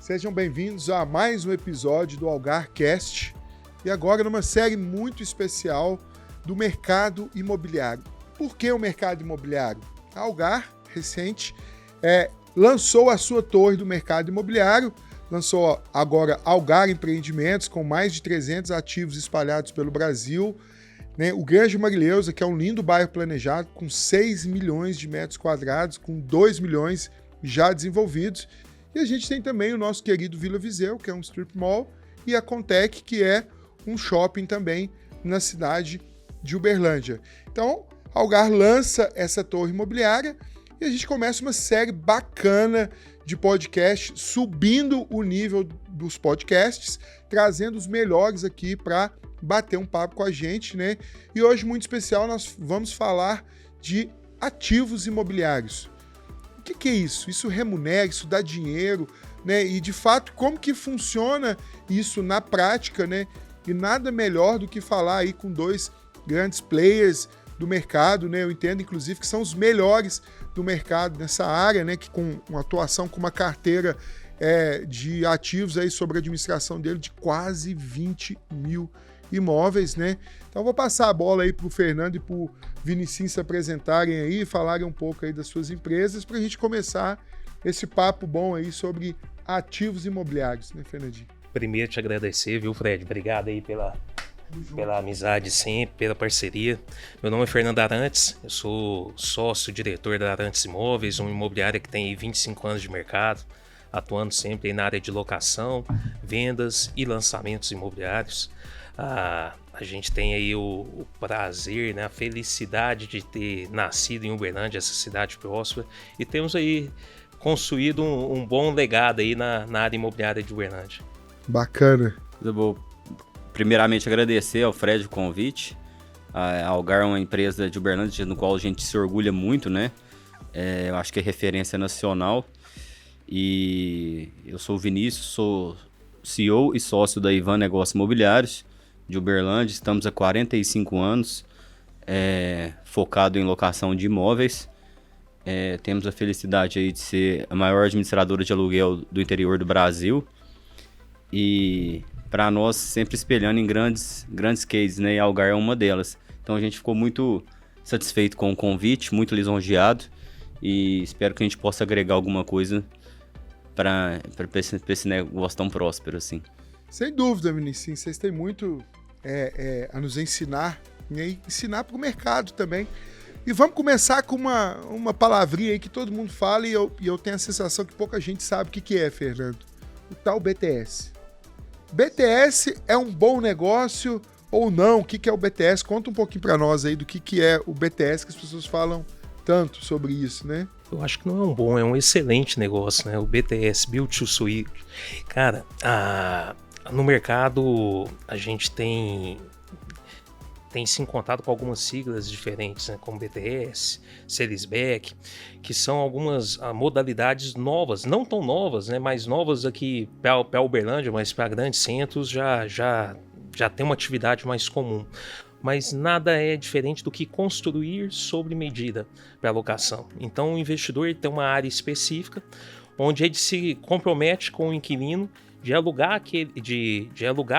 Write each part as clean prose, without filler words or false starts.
Sejam bem-vindos a mais um episódio do AlgarCast e agora numa série muito especial do mercado imobiliário. Por que o mercado imobiliário? A Algar, recente, lançou a sua torre do mercado imobiliário, lançou agora Algar Empreendimentos, com mais de 300 ativos espalhados pelo Brasil, né? O Grande Marileusa, que é um lindo bairro planejado, com 6 milhões de metros quadrados, com 2 milhões já desenvolvidos. E a gente tem também o nosso querido Vila Viseu, que é um strip mall, e a Contec, que é um shopping também na cidade de Uberlândia. Então, a Algar lança essa torre imobiliária e a gente começa uma série bacana de podcast, subindo o nível dos podcasts, trazendo os melhores aqui para bater um papo com a gente, né? E hoje, muito especial, nós vamos falar de ativos imobiliários. O que é isso? Isso remunera, isso dá dinheiro, né? E, de fato, como que funciona isso na prática, né? E nada melhor do que falar aí com dois grandes players do mercado, né? Eu entendo, inclusive, que são os melhores do mercado nessa área, né? Que com uma atuação, com uma carteira de ativos aí sobre a administração dele de quase 20 mil imóveis, né? Então vou passar a bola aí para o Fernando e para o Vinicinho se apresentarem aí, falarem um pouco aí das suas empresas, para a gente começar esse papo bom aí sobre ativos imobiliários, né, Fernandinho? Primeiro te agradecer, viu, Fred? Obrigado aí pela amizade sempre, pela parceria. Meu nome é Fernando Arantes, eu sou sócio-diretor da Arantes Imóveis, uma imobiliária que tem 25 anos de mercado, atuando sempre aí na área de locação, vendas e lançamentos imobiliários. A gente tem aí o prazer, né, a felicidade de ter nascido em Uberlândia, essa cidade próspera, e temos aí construído um bom legado aí na área imobiliária de Uberlândia. Bacana. Eu vou primeiramente agradecer ao Fred o convite. A Algar é uma empresa de Uberlândia no qual a gente se orgulha muito, né? Eu acho que é referência nacional. E eu sou o Vinícius, sou CEO e sócio da Ivan Negócios Imobiliários de Uberlândia. Estamos há 45 anos focado em locação de imóveis. Temos a felicidade aí de ser a maior administradora de aluguel do interior do Brasil. E para nós, sempre espelhando em grandes cases, né? E a Algar é uma delas. Então a gente ficou muito satisfeito com o convite, muito lisonjeado. E espero que a gente possa agregar alguma coisa para esse negócio tão próspero assim. Sem dúvida, Vinícius, vocês têm muito a nos ensinar, né? E ensinar para o mercado também. E vamos começar com uma palavrinha aí que todo mundo fala e eu tenho a sensação que pouca gente sabe o que é, Fernando. O tal BTS. BTS é um bom negócio ou não? O que é o BTS? Conta um pouquinho para nós aí do que é o BTS, que as pessoas falam tanto sobre isso, né? Eu acho que não é um bom, é um excelente negócio, né? O BTS, Build to Suit. Cara, no mercado a gente tem se encontrado com algumas siglas diferentes, né? Como BTS, Salisback, que são algumas modalidades novas, não tão novas, né? Mas novas aqui para Uberlândia, mas para grandes centros já tem uma atividade mais comum. Mas nada é diferente do que construir sobre medida para locação. Então o investidor tem uma área específica onde ele se compromete com o inquilino de alugar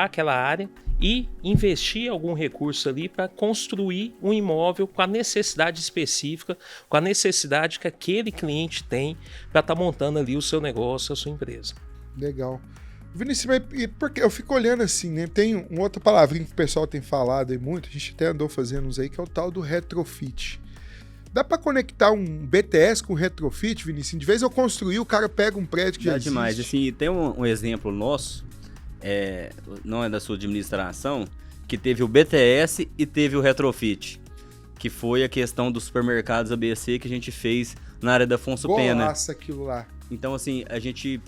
aquela área e investir algum recurso ali para construir um imóvel com a necessidade específica, com a necessidade que aquele cliente tem para estar montando ali o seu negócio, a sua empresa. Legal. Vinícius, porque eu fico olhando assim, né? Tem uma outra palavrinha que o pessoal tem falado aí muito, a gente até andou fazendo uns aí, que é o tal do retrofit. Dá para conectar um BTS com retrofit, Vinícius? De vez eu construir, o cara pega um prédio que já existe. Demais. Assim, tem um exemplo nosso, não é da sua administração, que teve o BTS e teve o retrofit, que foi a questão dos supermercados ABC que a gente fez na área da Afonso Pena. Nossa, aquilo lá. Então, assim, a gente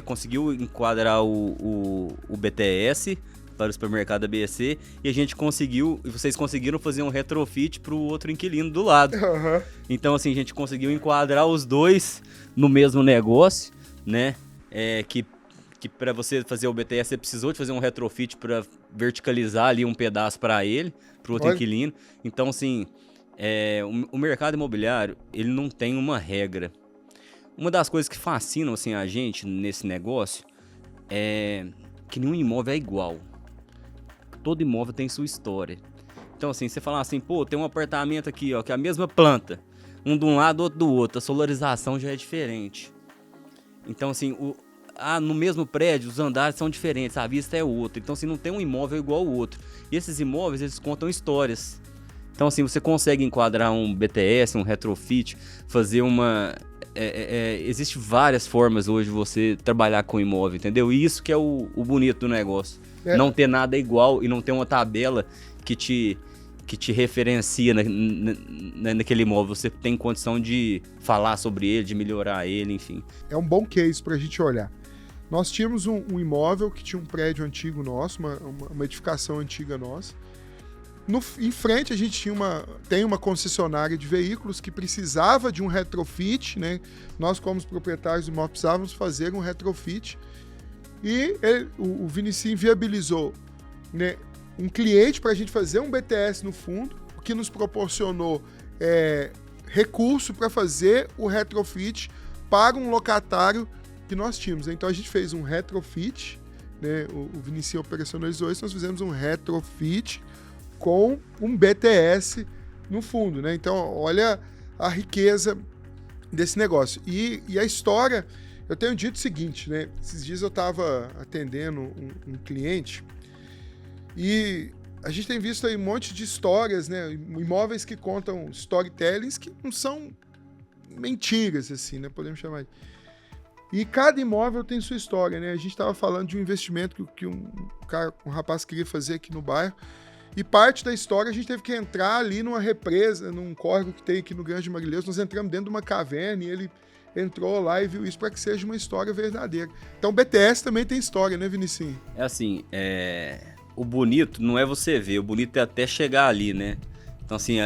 conseguiu enquadrar o BTS para o supermercado ABC e vocês conseguiram fazer um retrofit para o outro inquilino do lado. Uhum. Então, assim, a gente conseguiu enquadrar os dois no mesmo negócio, né? Que para você fazer o BTS, você precisou de fazer um retrofit para verticalizar ali um pedaço para ele, para o outro inquilino. Então, assim, o mercado imobiliário, ele não tem uma regra. Uma das coisas que fascinam assim, a gente nesse negócio que nenhum imóvel é igual. Todo imóvel tem sua história. Então, assim, você falar assim, pô, tem um apartamento aqui, ó, que é a mesma planta. Um de um lado, outro do outro. A solarização já é diferente. Então, assim, no mesmo prédio, os andares são diferentes, a vista é outra. Então, assim, não tem um imóvel igual ao outro. E esses imóveis, eles contam histórias. Então, assim, você consegue enquadrar um BTS, um retrofit, fazer uma... Existem várias formas hoje de você trabalhar com imóvel, entendeu? E isso que é o bonito do negócio. Não ter nada igual e não ter uma tabela que te referencia naquele imóvel. Você tem condição de falar sobre ele, de melhorar ele, enfim. É um bom case para a gente olhar. Nós tínhamos um imóvel que tinha um prédio antigo nosso, uma edificação antiga nossa. Em frente a gente tem uma concessionária de veículos que precisava de um retrofit, né? Nós, como os proprietários do imóvel, precisávamos fazer um retrofit. E o Vinicinho viabilizou, né, um cliente para a gente fazer um BTS no fundo, o que nos proporcionou recurso para fazer o retrofit para um locatário que nós tínhamos. Então a gente fez um retrofit, né, o Vinicinho operacionalizou isso, nós fizemos um retrofit com um BTS no fundo, né? Então olha a riqueza desse negócio. E a história, eu tenho dito o seguinte, né? Esses dias eu estava atendendo um cliente e a gente tem visto aí um monte de histórias, né? Imóveis que contam storytellings que não são mentiras, assim, né? Podemos chamar de... E cada imóvel tem sua história, né? A gente estava falando de um investimento que um rapaz queria fazer aqui no bairro, e parte da história a gente teve que entrar ali numa represa, num córrego que tem aqui no Grande Marilhões. Nós entramos dentro de uma caverna e ele entrou lá e viu isso para que seja uma história verdadeira. Então o BTS também tem história, né, Vinicinho? É assim, o bonito não é você ver, o bonito é até chegar ali, né? Então assim,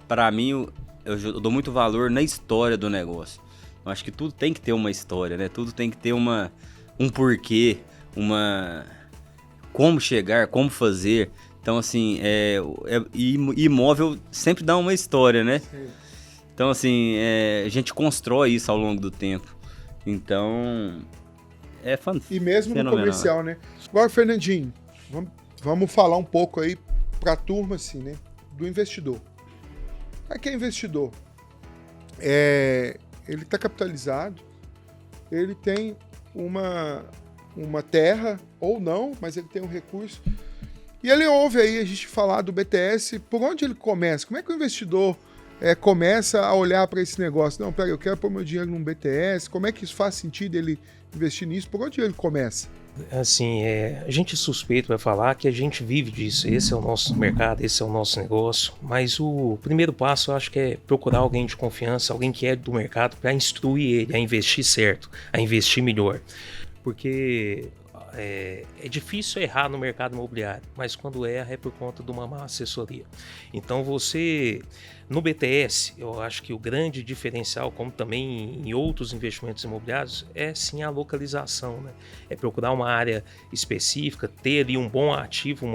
para mim, eu dou muito valor na história do negócio. Eu acho que tudo tem que ter uma história, né? Tudo tem que ter um porquê, como chegar, como fazer. Então, assim, imóvel sempre dá uma história, né? Sim. Então, assim, a gente constrói isso ao longo do tempo. Então, é fantástico. E mesmo no comercial, né? Agora, Fernandinho, vamos falar um pouco aí pra turma, assim, né? Do investidor. Para quem é investidor? Ele está capitalizado, ele tem uma terra, ou não, mas ele tem um recurso. E ele ouve aí a gente falar do BTS, por onde ele começa? Como é que o investidor começa a olhar para esse negócio? Não, peraí, eu quero pôr meu dinheiro num BTS, como é que isso faz sentido ele investir nisso? Por onde ele começa? Assim, a gente suspeito vai falar que a gente vive disso, esse é o nosso mercado, esse é o nosso negócio, mas o primeiro passo eu acho que é procurar alguém de confiança, alguém que é do mercado para instruir ele a investir certo, a investir melhor, porque é difícil errar no mercado imobiliário, mas quando erra é por conta de uma má assessoria. Então no BTS, eu acho que o grande diferencial, como também em outros investimentos imobiliários, é sim a localização, né? É procurar uma área específica, ter ali um bom ativo,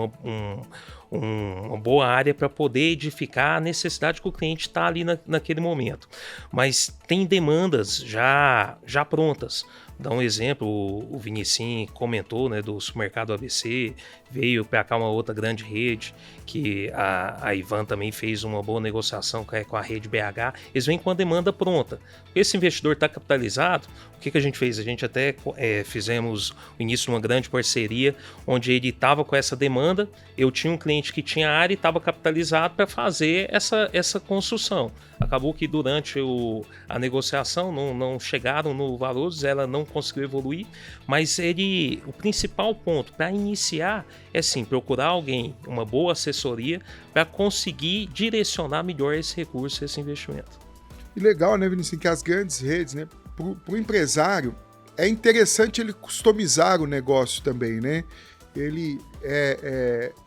uma boa área para poder edificar a necessidade que o cliente está ali naquele momento. Mas tem demandas já prontas. Dá um exemplo, o Vinicinho comentou, né, do supermercado ABC, veio para cá uma outra grande rede, que a Ivan também fez uma boa negociação com a rede BH, eles vêm com a demanda pronta. Esse investidor está capitalizado, o que a gente fez? A gente até fizemos o início de uma grande parceria, onde ele estava com essa demanda, eu tinha um cliente que tinha área e estava capitalizado para fazer essa construção. Acabou que durante a negociação não chegaram no valor, ela não conseguiu evoluir, mas o principal ponto para iniciar é sim procurar alguém, uma boa assessoria, para conseguir direcionar melhor esse recurso, esse investimento. E legal, né, Vinícius, que as grandes redes, né, para o empresário, é interessante ele customizar o negócio também, né? Ele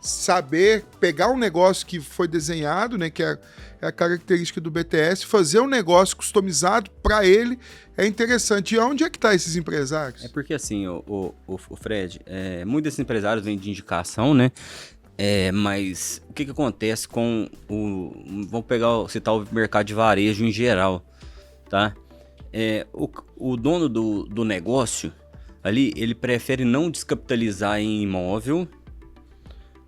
saber pegar um negócio que foi desenhado, né, que é a característica do BTS, fazer um negócio customizado para ele é interessante. E onde é que tá esses empresários? É porque assim, o Fred, muitos desses empresários vêm de indicação, né? Mas o que acontece com vamos citar o mercado de varejo em geral, tá? O dono do negócio, ali, ele prefere não descapitalizar em imóvel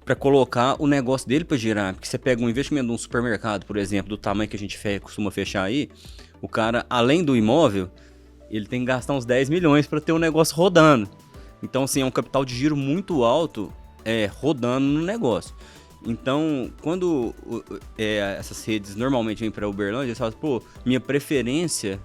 para colocar o negócio dele para girar. Porque você pega um investimento de um supermercado, por exemplo, do tamanho que a gente costuma fechar aí, o cara, além do imóvel, ele tem que gastar uns 10 milhões para ter o negócio rodando. Então, assim, é um capital de giro muito alto rodando no negócio. Então, quando essas redes normalmente vêm para Uberlândia, eles falam, pô, minha preferência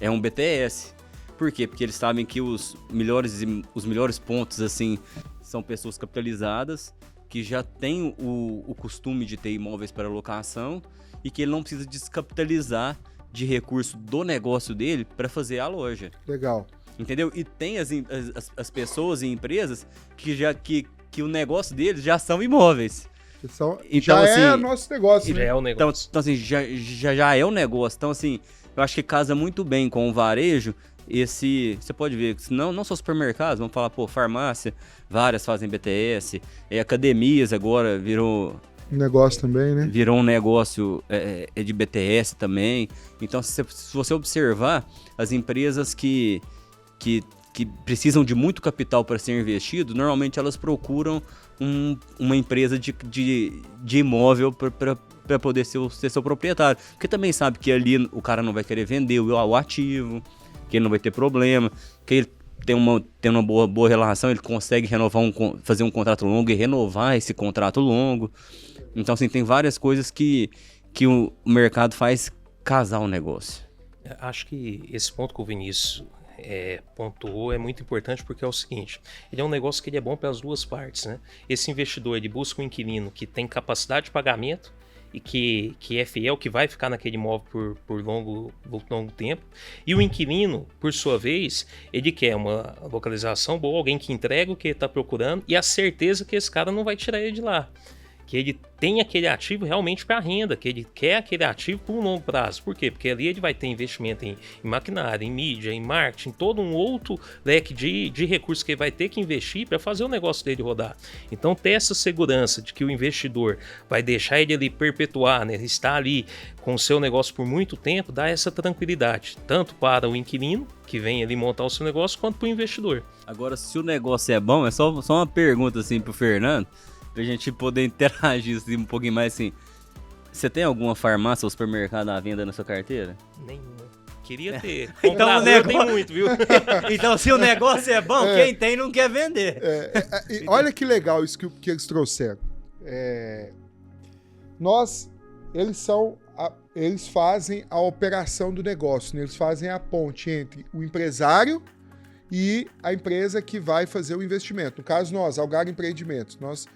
é um BTS. Por quê? Porque eles sabem que os melhores pontos, assim, são pessoas capitalizadas, que já têm o costume de ter imóveis para locação e que ele não precisa descapitalizar de recurso do negócio dele para fazer a loja. Legal. Entendeu? E tem as pessoas e empresas que o negócio deles já são imóveis. Então, já é nosso negócio. Já né? é o negócio. Então assim, já é o negócio. Então, assim, eu acho que casa muito bem com o varejo. Você pode ver, não só supermercados, vamos falar, pô, farmácia, várias fazem BTS, academias agora virou... Um negócio também, né? Virou um negócio de BTS também. Então, se você observar, as empresas que precisam de muito capital para ser investido, normalmente elas procuram uma empresa de imóvel para poder ser seu proprietário. Porque também sabe que ali o cara não vai querer vender o ativo, que ele não vai ter problema, que ele tem uma boa relação, ele consegue fazer um contrato longo e renovar esse contrato longo. Então, assim, tem várias coisas que o mercado faz casar o negócio. Acho que esse ponto que o Vinícius pontuou é muito importante porque é o seguinte, ele é um negócio que ele é bom para as duas partes, né? Esse investidor, ele busca um inquilino que tem capacidade de pagamento e que é fiel, que vai ficar naquele imóvel por longo tempo. E o inquilino, por sua vez, ele quer uma localização boa, alguém que entrega o que ele está procurando e a certeza que esse cara não vai tirar ele de lá. Que ele tem aquele ativo realmente para renda, que ele quer aquele ativo por um longo prazo. Por quê? Porque ali ele vai ter investimento em maquinário, em mídia, em marketing, todo um outro leque de recursos que ele vai ter que investir para fazer o negócio dele rodar. Então, ter essa segurança de que o investidor vai deixar ele ali perpetuar, né, estar ali com o seu negócio por muito tempo, dá essa tranquilidade, tanto para o inquilino, que vem ali montar o seu negócio, quanto para o investidor. Agora, se o negócio é bom, é só uma pergunta assim pro Fernando, pra gente poder interagir assim, um pouquinho mais assim. Você tem alguma farmácia ou supermercado à venda na sua carteira? Nenhuma. Queria ter. Então o negócio tem muito, viu? Então se o negócio é bom, quem tem não quer vender. Olha que legal isso que eles trouxeram. Eles fazem a operação do negócio, né? Eles fazem a ponte entre o empresário e a empresa que vai fazer o investimento. No caso, nós, Algar Empreendimentos, nós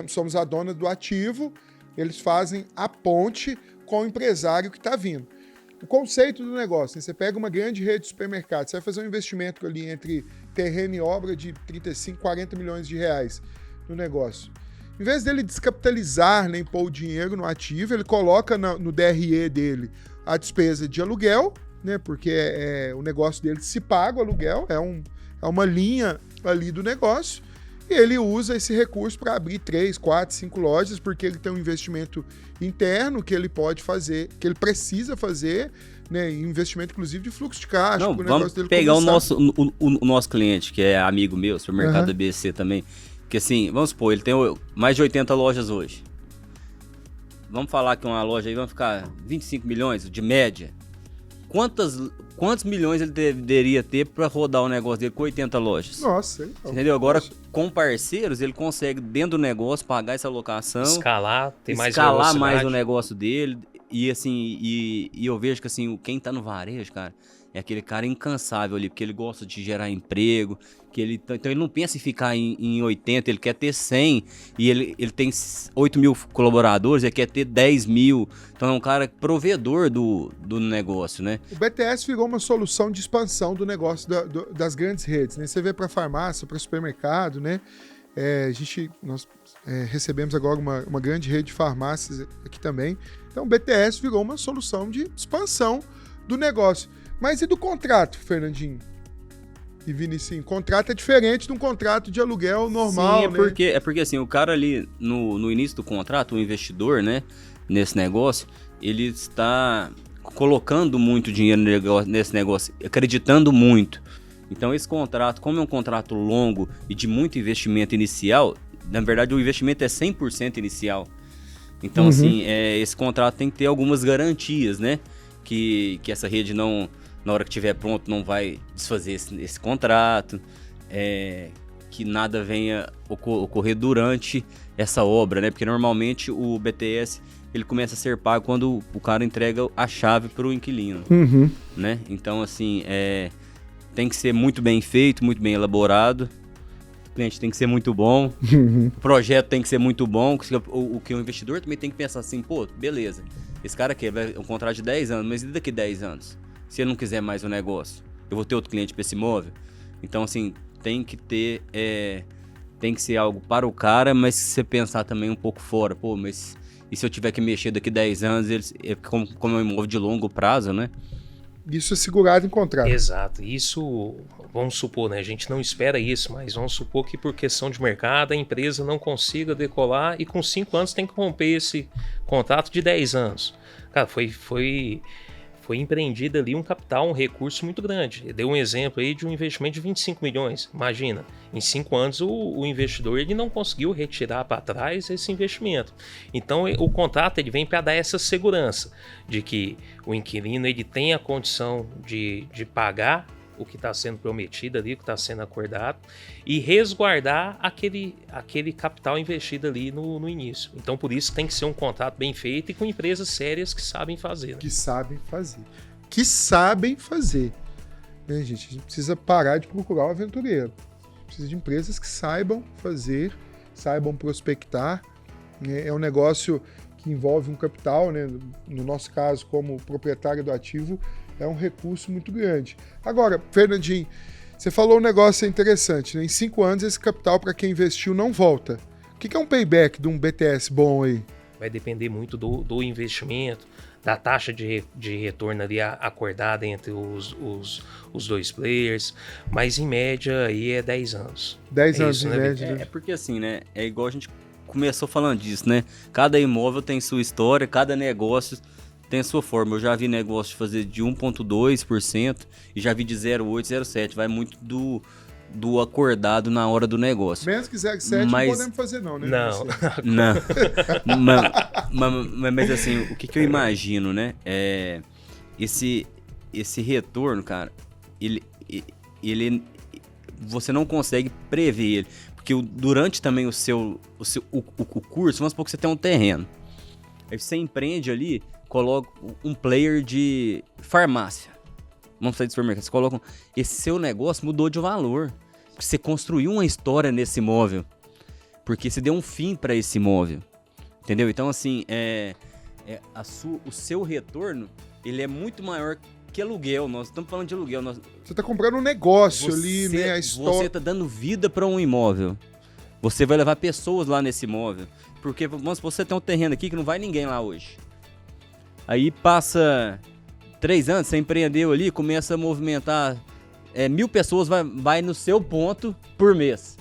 somos a dona do ativo, eles fazem a ponte com o empresário que está vindo. O conceito do negócio, né? Você pega uma grande rede de supermercados, você vai fazer um investimento ali entre terreno e obra de 35, 40 milhões de reais no negócio. Em vez dele descapitalizar, nem pôr o dinheiro no ativo, ele coloca no DRE dele a despesa de aluguel, né? Porque o negócio dele se paga o aluguel, é uma linha ali do negócio. E ele usa esse recurso para abrir 3, 4, 5 lojas, porque ele tem um investimento interno que ele pode fazer, que ele precisa fazer, né? Investimento, inclusive, de fluxo de caixa. Não, vamos pegar o nosso cliente, que é amigo meu, supermercado da BC também, que assim, vamos supor, ele tem mais de 80 lojas hoje. Vamos falar que uma loja aí vai ficar 25 milhões de média. Quantos milhões ele deveria ter para rodar o negócio dele com 80 lojas? Nossa, entendeu? Agora, com parceiros, ele consegue, dentro do negócio, pagar essa locação. Escalar mais o negócio dele. E assim, eu vejo que assim, quem tá no varejo, cara, é aquele cara incansável ali, porque ele gosta de gerar emprego, então ele não pensa em ficar em 80, ele quer ter 100, e ele tem 8 mil colaboradores, ele quer ter 10 mil, então é um cara provedor do negócio, né? O BTS virou uma solução de expansão do negócio das grandes redes, né? Você vê para farmácia, para supermercado, né? Nós recebemos agora uma grande rede de farmácias aqui também, então o BTS virou uma solução de expansão do negócio. Mas e do contrato, Fernandinho e Vinicinho? Contrato é diferente de um contrato de aluguel normal, sim, né? Porque assim, o cara ali, no início do contrato, o investidor, né, nesse negócio, ele está colocando muito dinheiro nesse negócio, acreditando muito. Então esse contrato, como é um contrato longo e de muito investimento inicial, na verdade o investimento é 100% inicial. Então assim, esse contrato tem que ter algumas garantias, né? Que essa rede não, na hora que estiver pronto, não vai desfazer esse contrato, que nada venha ocorrer durante essa obra, né? Porque normalmente o BTS ele começa a ser pago quando o cara entrega a chave para o inquilino, né? Então assim, tem que ser muito bem feito, muito bem elaborado. O cliente tem que ser muito bom, o projeto tem que ser muito bom, o que o investidor também tem que pensar assim, pô, beleza, esse cara aqui vai um contrato de 10 anos, mas e daqui 10 anos? Se ele não quiser mais o negócio, eu vou ter outro cliente para esse imóvel? Então assim, tem que ser algo para o cara, mas se você pensar também um pouco fora, pô, mas e se eu tiver que mexer daqui 10 anos, como é um imóvel de longo prazo, né? Isso é segurado em contrato. Exato. Isso, vamos supor, né? A gente não espera isso, mas vamos supor que por questão de mercado a empresa não consiga decolar e com 5 anos tem que romper esse contrato de 10 anos. Cara, foi empreendido ali um capital, um recurso muito grande. Deu um exemplo aí de um investimento de 25 milhões. Imagina, em 5 anos o investidor ele não conseguiu retirar para trás esse investimento. Então o contrato ele vem para dar essa segurança de que o inquilino ele tem a condição de pagar o que está sendo prometido ali, o que está sendo acordado, e resguardar aquele capital investido ali no início. Então, por isso, tem que ser um contrato bem feito e com empresas sérias que sabem fazer. Né? Que sabem fazer. Né, gente? A gente precisa parar de procurar o aventureiro. Precisa de empresas que saibam fazer, saibam prospectar. Né? É um negócio que envolve um capital, né? No nosso caso, como proprietário do ativo, é um recurso muito grande. Agora, Fernandinho, você falou um negócio interessante, né? Em 5 anos esse capital para quem investiu não volta. O que é um payback de um BTS bom aí? Vai depender muito do investimento, da taxa de retorno ali acordada entre os dois players, mas em média aí é 10 anos. 10 anos isso, em né, média. É porque assim, né? É igual a gente começou falando disso, né? Cada imóvel tem sua história, cada negócio tem a sua forma. Eu já vi negócio de fazer de 1,2% e já vi de 0,8%, 0,7%. Vai muito do acordado na hora do negócio. Menos que 0,7 mas não podemos fazer não, né? Não. Mas assim, o que eu imagino, né? Esse retorno, cara, ele você não consegue prever ele. Porque durante também o curso, vamos supor que você tem um terreno. Aí você empreende ali, coloca um player de farmácia. Vamos sair de supermercado. Você coloca. Esse seu negócio mudou de valor. Você construiu uma história nesse imóvel. Porque você deu um fim para esse imóvel. Entendeu? Então, assim, o seu retorno ele é muito maior que aluguel. Nós estamos falando de aluguel. Você está comprando um negócio ali, né? A história. Você está dando vida para um imóvel. Você vai levar pessoas lá nesse imóvel. Porque, vamos supor, você tem um terreno aqui que não vai ninguém lá hoje. Aí passa 3 anos, você empreendeu ali, começa a movimentar 1.000 pessoas, vai no seu ponto por mês.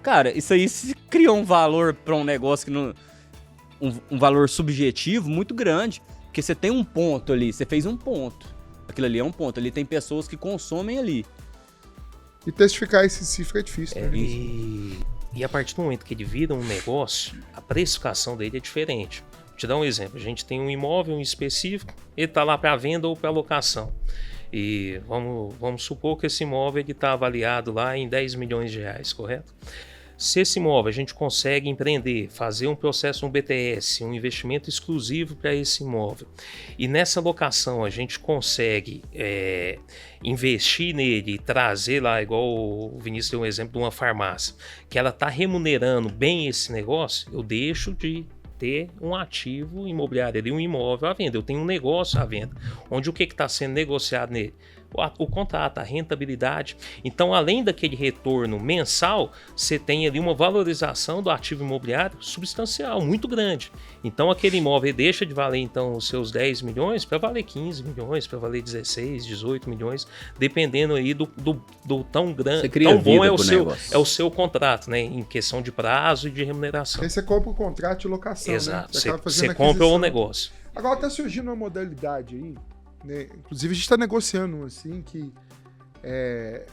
Cara, isso aí se criou um valor para um negócio que não, um valor subjetivo muito grande. Porque você tem um ponto ali, você fez um ponto. Aquilo ali é um ponto, ali tem pessoas que consomem ali. E testificar esse cifra é difícil, né? E a partir do momento que ele vira um negócio, a precificação dele é diferente. Vou te dar um exemplo. A gente tem um imóvel específico, ele está lá para venda ou para locação. E vamos supor que esse imóvel está avaliado lá em 10 milhões de reais, correto? Se esse imóvel a gente consegue empreender, fazer um processo no BTS, um investimento exclusivo para esse imóvel, e nessa locação a gente consegue investir nele e trazer lá, igual o Vinícius deu um exemplo de uma farmácia, que ela está remunerando bem esse negócio, eu deixo de ter um ativo imobiliário ali, um imóvel à venda. Eu tenho um negócio à venda, onde o que está sendo negociado nele? O contrato, a rentabilidade. Então, além daquele retorno mensal, você tem ali uma valorização do ativo imobiliário substancial, muito grande. Então, aquele imóvel deixa de valer então os seus 10 milhões para valer 15 milhões, para valer 16, 18 milhões, dependendo aí do tão grande, tão bom é o seu contrato, né? Em questão de prazo e de remuneração. Aí você compra o contrato de locação. Exato, né? você compra o negócio. Agora está surgindo uma modalidade aí, né? Inclusive a gente está negociando assim que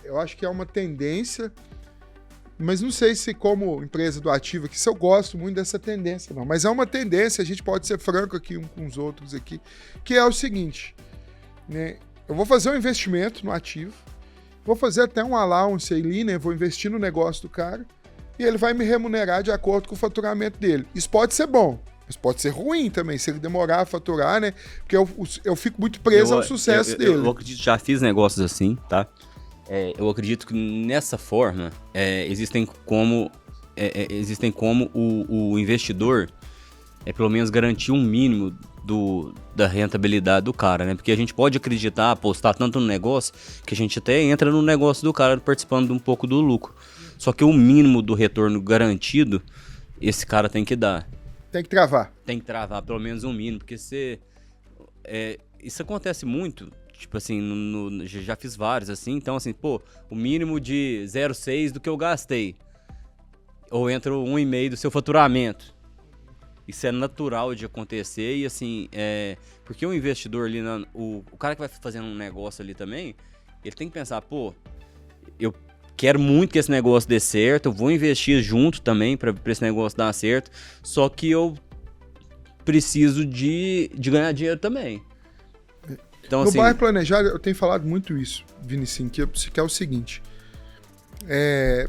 Eu acho que é uma tendência, mas não sei se como empresa do ativo aqui, se eu gosto muito dessa tendência, não. Mas é uma tendência, a gente pode ser franco aqui um com os outros aqui, que é o seguinte, né? Eu vou fazer um investimento no ativo, vou fazer até um allowance ali, né? Vou investir no negócio do cara e ele vai me remunerar de acordo com o faturamento dele. Isso pode ser bom, mas pode ser ruim também, se ele demorar a faturar, né? Porque eu fico muito preso ao sucesso dele. Eu acredito, já fiz negócios assim, tá? Eu acredito que nessa forma existem como o investidor pelo menos garantir um mínimo da rentabilidade do cara, né? Porque a gente pode acreditar, apostar tanto no negócio, que a gente até entra no negócio do cara participando de um pouco do lucro. Só que o mínimo do retorno garantido, esse cara tem que dar. Tem que travar. Tem que travar pelo menos um mínimo, porque isso acontece muito, tipo assim, já fiz vários assim, então assim, pô, o mínimo de 0,6 do que eu gastei, ou entra 1,5 do seu faturamento. Isso é natural de acontecer e assim, porque o investidor ali, o cara que vai fazendo um negócio ali também, ele tem que pensar, pô, eu quero muito que esse negócio dê certo, eu vou investir junto também para esse negócio dar certo, só que eu preciso de ganhar dinheiro também. Então, no assim, bairro planejado, eu tenho falado muito isso, Vinicinho, que é o seguinte,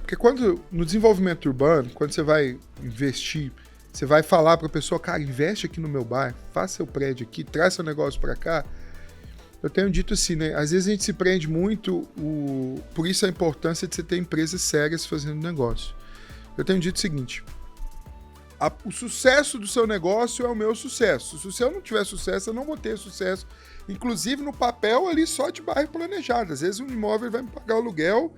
porque no desenvolvimento urbano, quando você vai investir, você vai falar para a pessoa, cara, investe aqui no meu bairro, faça seu prédio aqui, traz seu negócio para cá. Eu tenho dito assim, né? Às vezes a gente se prende muito, por isso a importância de você ter empresas sérias fazendo negócio. Eu tenho dito o seguinte, o sucesso do seu negócio é o meu sucesso. Se eu não tiver sucesso, eu não vou ter sucesso. Inclusive no papel ali só de bairro planejado. Às vezes um imóvel vai me pagar o aluguel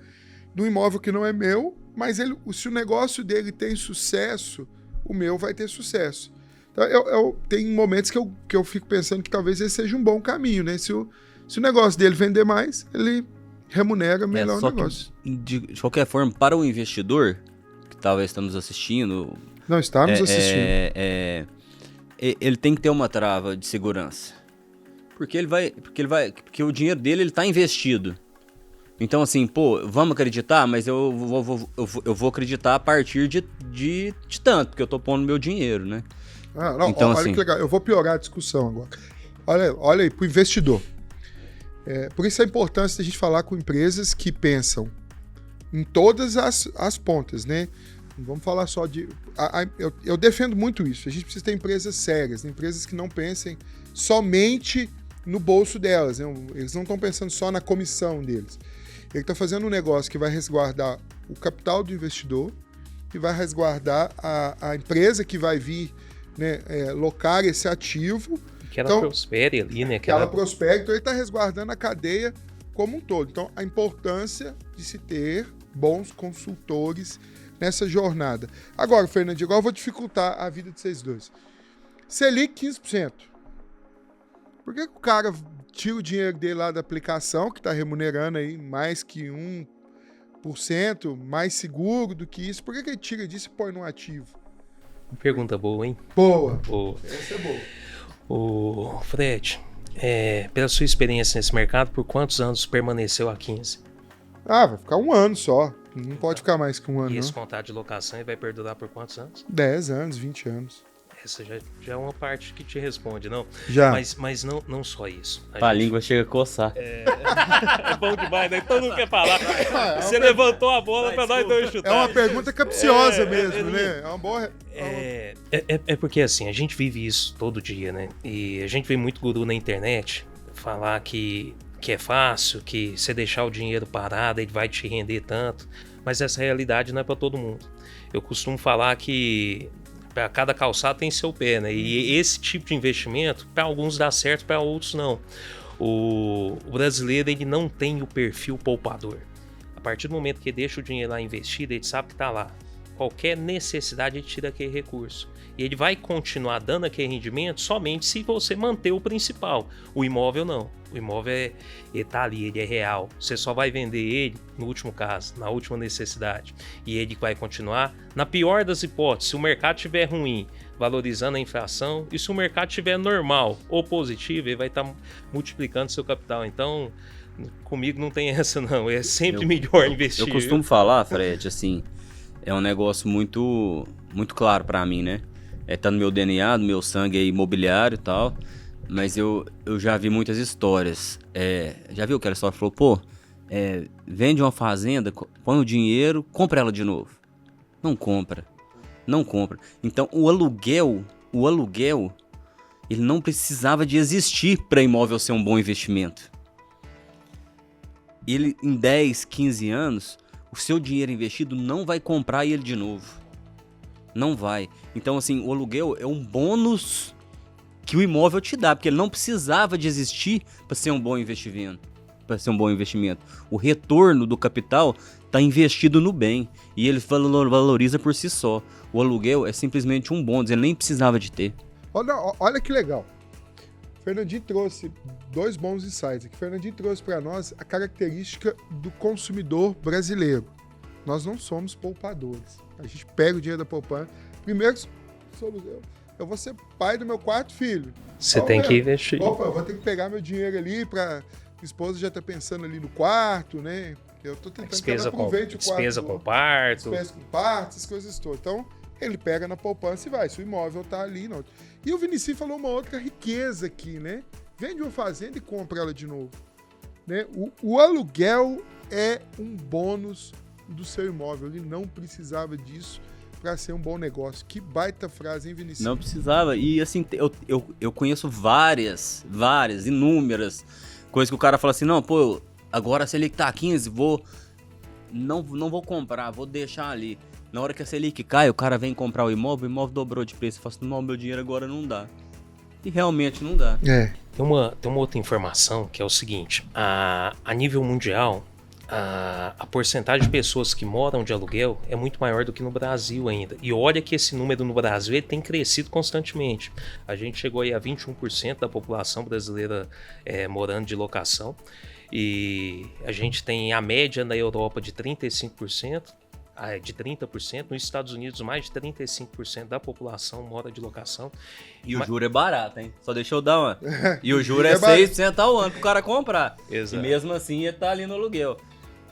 de um imóvel que não é meu, mas se o negócio dele tem sucesso, o meu vai ter sucesso. Então, tem momentos que eu fico pensando que talvez esse seja um bom caminho, né? Se o negócio dele vender mais, ele remunera melhor o negócio. De qualquer forma, para o investidor, que talvez está nos assistindo... Não, está nos assistindo. Ele tem que ter uma trava de segurança. Porque o dinheiro dele está investido. Então, assim, pô, vamos acreditar, mas eu vou acreditar a partir de tanto, porque eu tô pondo meu dinheiro, né? Não, então, olha assim, que legal, eu vou piorar a discussão agora. Olha aí, pro investidor. Por isso a importância da gente falar com empresas que pensam em todas as pontas, né? Não vamos falar só de... Eu defendo muito isso, a gente precisa ter empresas sérias, empresas que não pensem somente no bolso delas, né? Eles não estão pensando só na comissão deles. Ele está fazendo um negócio que vai resguardar o capital do investidor, que vai resguardar a empresa que vai vir, né, locar esse ativo. Que ela prospere ali, né? Que ela prospere, então ele está resguardando a cadeia como um todo. Então, a importância de se ter bons consultores nessa jornada. Agora, Fernandinho, agora eu vou dificultar a vida de vocês dois. Selic 15%. Por que o cara tira o dinheiro dele lá da aplicação, que está remunerando aí mais que 1%, mais seguro do que isso? Por que ele tira disso e põe no ativo? Pergunta boa, hein? Boa. Essa é boa. Ô, Fred, pela sua experiência nesse mercado, por quantos anos permaneceu a 15? Vai ficar um ano só. Não pode ficar mais que um ano, E esse não. contrato de locação vai perdurar por quantos anos? 10 anos, 20 anos. Essa já é uma parte que te responde, não? Já. Mas não só isso. A língua chega a coçar. É bom demais, né? Todo mundo quer falar. Você levantou a bola pra nós dois chutar. É uma pergunta capciosa mesmo, né? É uma boa... É porque assim, a gente vive isso todo dia, né? E a gente vê muito guru na internet falar que é fácil, que você deixar o dinheiro parado, ele vai te render tanto. Mas essa realidade não é pra todo mundo. Eu costumo falar que para cada calçado tem seu pé, né? E esse tipo de investimento, para alguns dá certo, para outros não. O brasileiro, ele não tem o perfil poupador. A partir do momento que ele deixa o dinheiro lá investido, ele sabe que está lá. Qualquer necessidade, ele tira aquele recurso. E ele vai continuar dando aquele rendimento somente se você manter o principal. O imóvel não. O imóvel ele tá ali, ele é real. Você só vai vender ele no último caso, na última necessidade. E ele vai continuar. Na pior das hipóteses, se o mercado estiver ruim, valorizando a inflação, e se o mercado estiver normal ou positivo, ele vai estar multiplicando seu capital. Então, Comigo não tem essa, não. É sempre melhor investir. Eu costumo falar, Fred, assim, é um negócio muito, muito claro pra mim, né? Tá no meu DNA, no meu sangue imobiliário e tal, mas eu já vi muitas histórias. Já viu aquela história? Falou, pô, vende uma fazenda, põe o dinheiro, compra ela de novo. Não compra. Então, o aluguel, ele não precisava de existir para imóvel ser um bom investimento. Ele, em 10, 15 anos, o seu dinheiro investido não vai comprar ele de novo. Não vai. Então, assim, o aluguel é um bônus que o imóvel te dá, porque ele não precisava de existir para ser um bom investimento. O retorno do capital está investido no bem e ele valoriza por si só. O aluguel é simplesmente um bônus, ele nem precisava de ter. Olha que legal. Fernandinho trouxe 2 bons insights aqui. Fernandinho trouxe para nós a característica do consumidor brasileiro. Nós não somos poupadores. A gente pega o dinheiro da poupança. Primeiro, eu vou ser pai do meu 4º filho. Você tem que investir. Opa, eu vou ter que pegar meu dinheiro ali para... Minha esposa já tá pensando ali no quarto, né? Eu tô tentando despesa com parto. Despesa com parto, essas coisas todas. Então, ele pega na poupança e vai. Se o imóvel tá ali, não. E o Vinicius falou uma outra riqueza aqui, né? Vende uma fazenda e compra ela de novo. Né? O aluguel é um bônus do seu imóvel. Ele não precisava disso para ser um bom negócio. Que baita frase, hein, Vinicius? Não precisava. E assim, eu conheço várias, inúmeras coisas que o cara fala assim, não, pô, agora a Selic tá 15, não vou comprar, vou deixar ali. Na hora que a Selic cai, o cara vem comprar o imóvel dobrou de preço. Eu falo assim, não, meu dinheiro agora não dá. E realmente não dá. Tem uma outra informação que é o seguinte, a nível mundial, a porcentagem de pessoas que moram de aluguel é muito maior do que no Brasil ainda. E olha que esse número no Brasil ele tem crescido constantemente. A gente chegou aí a 21% da população brasileira morando de locação. E a gente tem a média na Europa de 35%. De 30%, nos Estados Unidos mais de 35% da população mora de locação. E o juro é barato, hein? Só deixa eu dar uma. E o juro é 6% ao ano pro cara comprar. Exato. E mesmo assim ele tá ali no aluguel.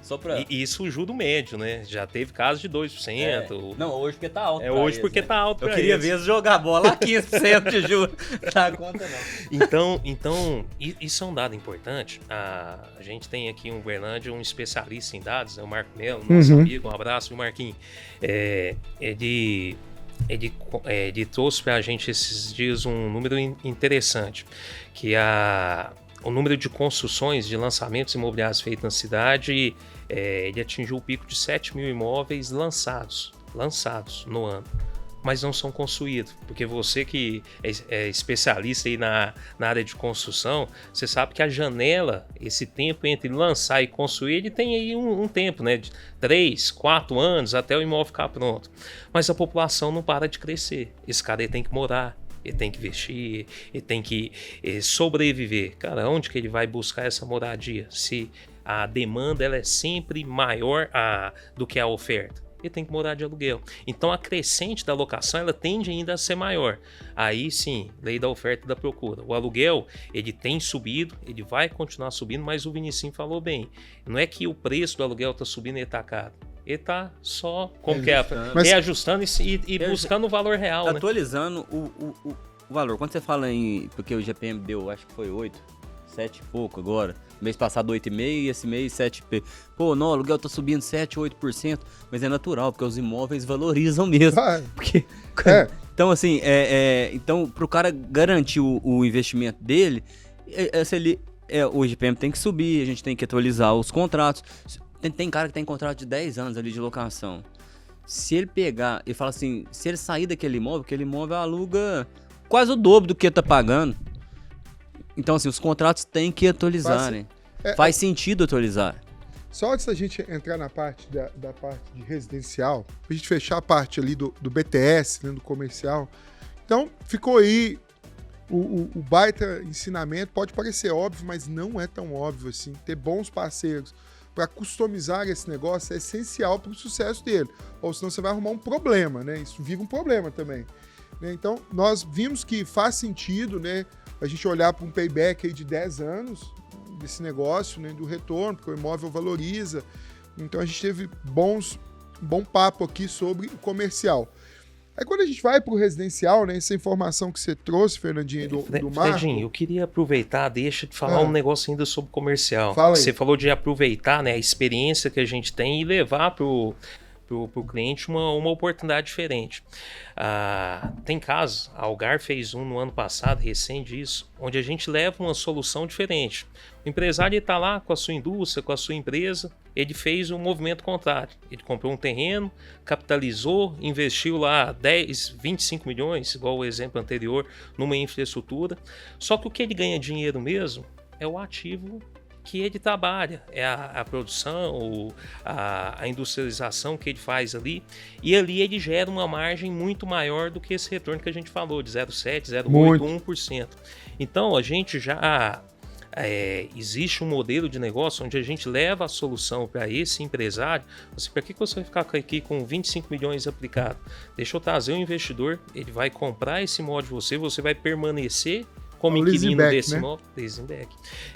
Só pra... E isso o juro médio, né? Já teve casos de 2%. Não, hoje porque tá alto. Hoje porque tá alto. Eu queria ver jogar bola a 15% de juros. Não dá conta, não. Então, isso é um dado importante. A gente tem aqui um Berlândia, um especialista em dados, o Marco Melo, nosso amigo. Um abraço, viu, Marquinhos? Ele trouxe pra gente esses dias um número interessante, que o número de construções, de lançamentos imobiliários feitos na cidade, ele atingiu o pico de 7 mil imóveis lançados no ano, mas não são construídos, porque você que é especialista aí na área de construção, você sabe que a janela, esse tempo entre lançar e construir, ele tem aí um tempo, né, de 3, 4 anos até o imóvel ficar pronto, mas a população não para de crescer, esse cara ele tem que morar, ele tem que investir, ele tem que sobreviver. Cara, onde que ele vai buscar essa moradia? Se a demanda ela é sempre maior do que a oferta. Ele tem que morar de aluguel. Então a crescente da locação ela tende ainda a ser maior. Aí sim, lei da oferta e da procura. O aluguel ele tem subido, ele vai continuar subindo, mas o Vinicius falou bem. Não é que o preço do aluguel está subindo e está caro. Ele tá só reajustando e buscando o valor real, atualizando, né? o valor. Quando você fala em... Porque o GPM deu, acho que foi 8, 7 e pouco agora. Mês passado 8,5 e esse mês 7. Pô, não, o aluguel tá subindo 7, 8%. Mas é natural, porque os imóveis valorizam mesmo. Porque, então, assim, então, pro cara garantir o investimento dele, o GPM tem que subir, a gente tem que atualizar os contratos. Tem cara que tem contrato de 10 anos ali de locação. Se ele pegar e falar assim, se ele sair daquele imóvel aluga quase o dobro do que ele tá pagando. Então, assim, os contratos têm que atualizarem. Faz sentido atualizar. Só antes da gente entrar na parte da parte de residencial, pra gente fechar a parte ali do BTS, né, do comercial. Então, ficou aí o baita ensinamento. Pode parecer óbvio, mas não é tão óbvio assim. Ter bons parceiros para customizar esse negócio é essencial para o sucesso dele. Ou senão você vai arrumar um problema, né? Isso vira um problema também. Né? Então, nós vimos que faz sentido, né, a gente olhar para um payback aí de 10 anos, desse negócio, né, do retorno, porque o imóvel valoriza. Então a gente teve bom papo aqui sobre o comercial. Aí quando a gente vai para o residencial, né, essa informação que você trouxe, Fernandinho, do Marco... Fredinho, eu queria aproveitar, deixa de falar um negócio ainda sobre comercial. Fala aí. Você falou de aproveitar, né, a experiência que a gente tem e levar para o cliente uma oportunidade diferente. Tem casos, a Algar fez um no ano passado, recente isso, onde a gente leva uma solução diferente. O empresário está lá com a sua indústria, com a sua empresa, ele fez um movimento contrário. Ele comprou um terreno, capitalizou, investiu lá 10, 25 milhões, igual o exemplo anterior, numa infraestrutura. Só que o que ele ganha dinheiro mesmo é o ativo que ele trabalha, é a produção, a industrialização que ele faz ali, e ali ele gera uma margem muito maior do que esse retorno que a gente falou, de 0,7%, 0,8%, 1%. Então, a gente já... existe um modelo de negócio onde a gente leva a solução para esse empresário. Assim, para que você vai ficar aqui com 25 milhões aplicado? Deixa eu trazer um investidor, ele vai comprar esse imóvel de você vai permanecer como inquilino desse imóvel.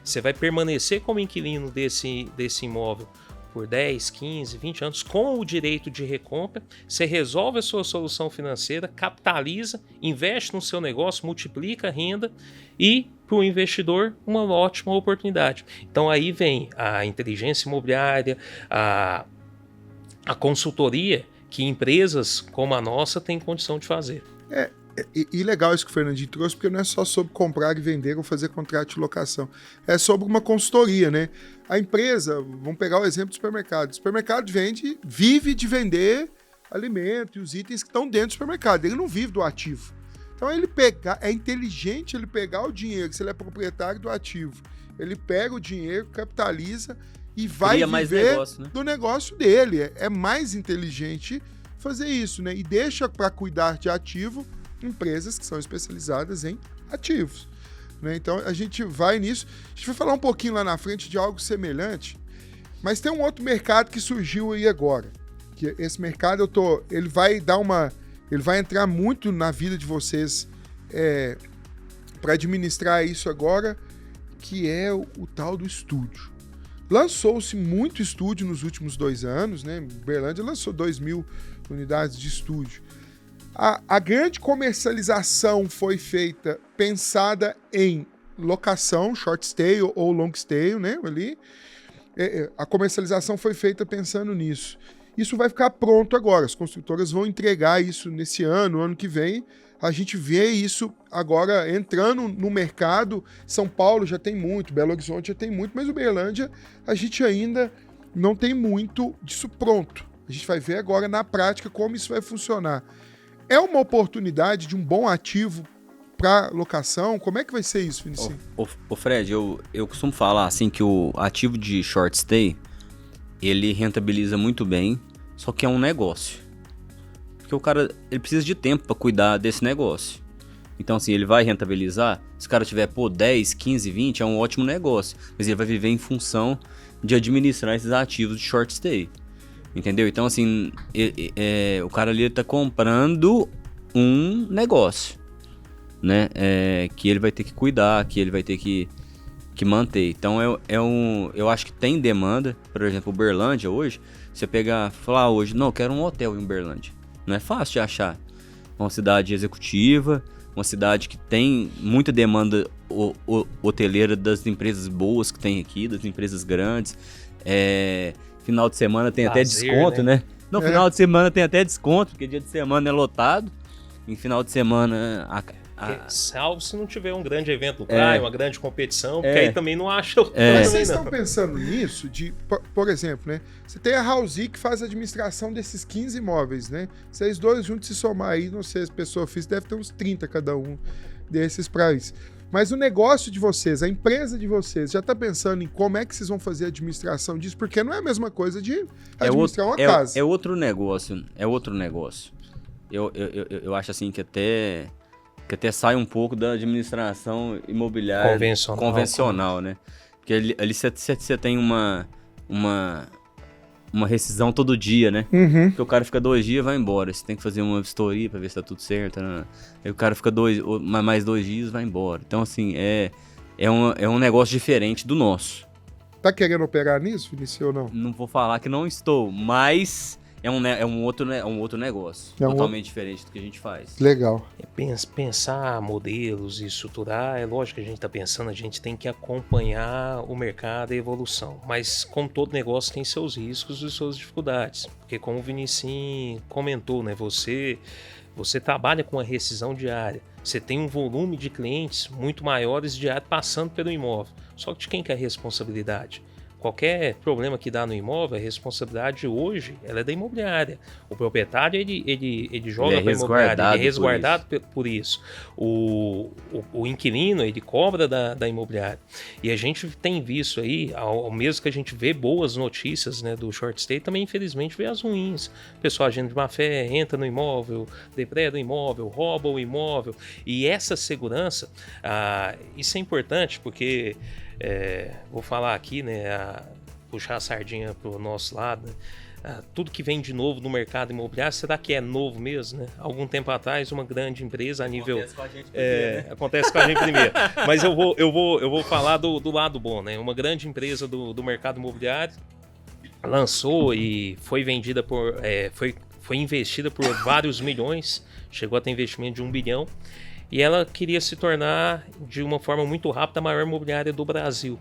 Você vai permanecer como inquilino desse imóvel por 10, 15, 20 anos, com o direito de recompra. Você resolve a sua solução financeira, capitaliza, investe no seu negócio, multiplica a renda e, para o investidor, uma ótima oportunidade. Então aí vem a inteligência imobiliária, a consultoria que empresas como a nossa têm condição de fazer. E legal isso que o Fernandinho trouxe, porque não é só sobre comprar e vender ou fazer contrato de locação. É sobre uma consultoria, né? A empresa, vamos pegar o exemplo do supermercado. O supermercado vive de vender alimento e os itens que estão dentro do supermercado. Ele não vive do ativo. Então é inteligente ele pegar o dinheiro, se ele é proprietário do ativo. Ele pega o dinheiro, capitaliza e vai viver mais negócio, né? do negócio dele. É mais inteligente fazer isso, né? E deixa para cuidar de ativo empresas que são especializadas em ativos, né? Então a gente vai nisso. A gente vai falar um pouquinho lá na frente de algo semelhante, mas tem um outro mercado que surgiu aí agora. Que esse mercado ele vai entrar muito na vida de vocês para administrar isso agora, que é o tal do estúdio. Lançou-se muito estúdio nos últimos 2 anos, né? Uberlândia lançou 2.000 unidades de estúdio. A grande comercialização foi feita pensada em locação, short stay ou long stay, né? Ali. A comercialização foi feita pensando nisso. Isso vai ficar pronto agora. As construtoras vão entregar isso nesse ano que vem. A gente vê isso agora entrando no mercado. São Paulo já tem muito, Belo Horizonte já tem muito, mas Uberlândia a gente ainda não tem muito disso pronto. A gente vai ver agora na prática como isso vai funcionar. É uma oportunidade de um bom ativo para locação? Como é que vai ser isso, Vinicius? Ô Fred, eu costumo falar assim que o ativo de short stay, ele rentabiliza muito bem, só que é um negócio. Porque o cara, ele precisa de tempo para cuidar desse negócio. Então assim, ele vai rentabilizar, se o cara tiver 10, 15, 20, é um ótimo negócio. Mas ele vai viver em função de administrar esses ativos de short stay. Entendeu? Então, assim, o cara ali tá comprando um negócio, né? Que ele vai ter que cuidar, que ele vai ter que manter. Então, eu acho que tem demanda. Por exemplo, Uberlândia hoje, você falar hoje, não, eu quero um hotel em Uberlândia. Não é fácil de achar. Uma cidade executiva, uma cidade que tem muita demanda hoteleira das empresas boas que tem aqui, das empresas grandes. Final de semana tem até desconto, né? No final de semana tem até desconto, porque dia de semana é lotado. Em final de semana... Salvo se não tiver um grande evento no praia, uma grande competição, porque aí também não acha... Mas vocês estão pensando nisso, por exemplo, né? Você tem a Housey que faz a administração desses 15 imóveis, né? Vocês dois juntos se somar aí, não sei, as pessoas físicas deve ter uns 30 cada um desses para isso. Mas o negócio de vocês, a empresa de vocês, já está pensando em como é que vocês vão fazer a administração disso? Porque não é a mesma coisa de administrar uma casa. É outro negócio, Eu acho assim que até sai um pouco da administração imobiliária convencional, né? Porque ali você tem uma rescisão todo dia, né? Uhum. Porque o cara fica 2 dias e vai embora. Você tem que fazer uma vistoria pra ver se tá tudo certo, né? Aí o cara fica mais 2 dias e vai embora. Então, assim, é é um negócio diferente do nosso. Tá querendo operar nisso, Vinícius, ou não? Não vou falar que não estou, mas é um outro negócio. Totalmente diferente do que a gente faz. Legal. Pensar modelos e estruturar, é lógico que a gente está pensando, a gente tem que acompanhar o mercado e a evolução. Mas como todo negócio tem seus riscos e suas dificuldades. Porque como o Vinicius comentou, né, você trabalha com a rescisão diária. Você tem um volume de clientes muito maiores diário passando pelo imóvel. Só que de quem que é a responsabilidade? Qualquer problema que dá no imóvel, a responsabilidade hoje ela é da imobiliária. O proprietário ele joga para a imobiliária, ele é resguardado por isso. O inquilino ele cobra da imobiliária. E a gente tem visto aí, ao mesmo que a gente vê boas notícias, né, do short stay, também infelizmente vê as ruins. O pessoal agindo de má fé, entra no imóvel, depreda o imóvel, rouba o imóvel. E essa segurança, isso é importante porque... vou falar aqui, né, puxar a sardinha para o nosso lado, né, tudo que vem de novo no mercado imobiliário, será que é novo mesmo? Né? Algum tempo atrás, uma grande empresa a nível... Acontece com a gente primeiro, né? Acontece com a gente primeiro. Mas eu vou falar do lado bom, né? Uma grande empresa do mercado imobiliário lançou e foi vendida foi investida por vários milhões, chegou a ter investimento de 1 bilhão, e ela queria se tornar, de uma forma muito rápida, a maior imobiliária do Brasil.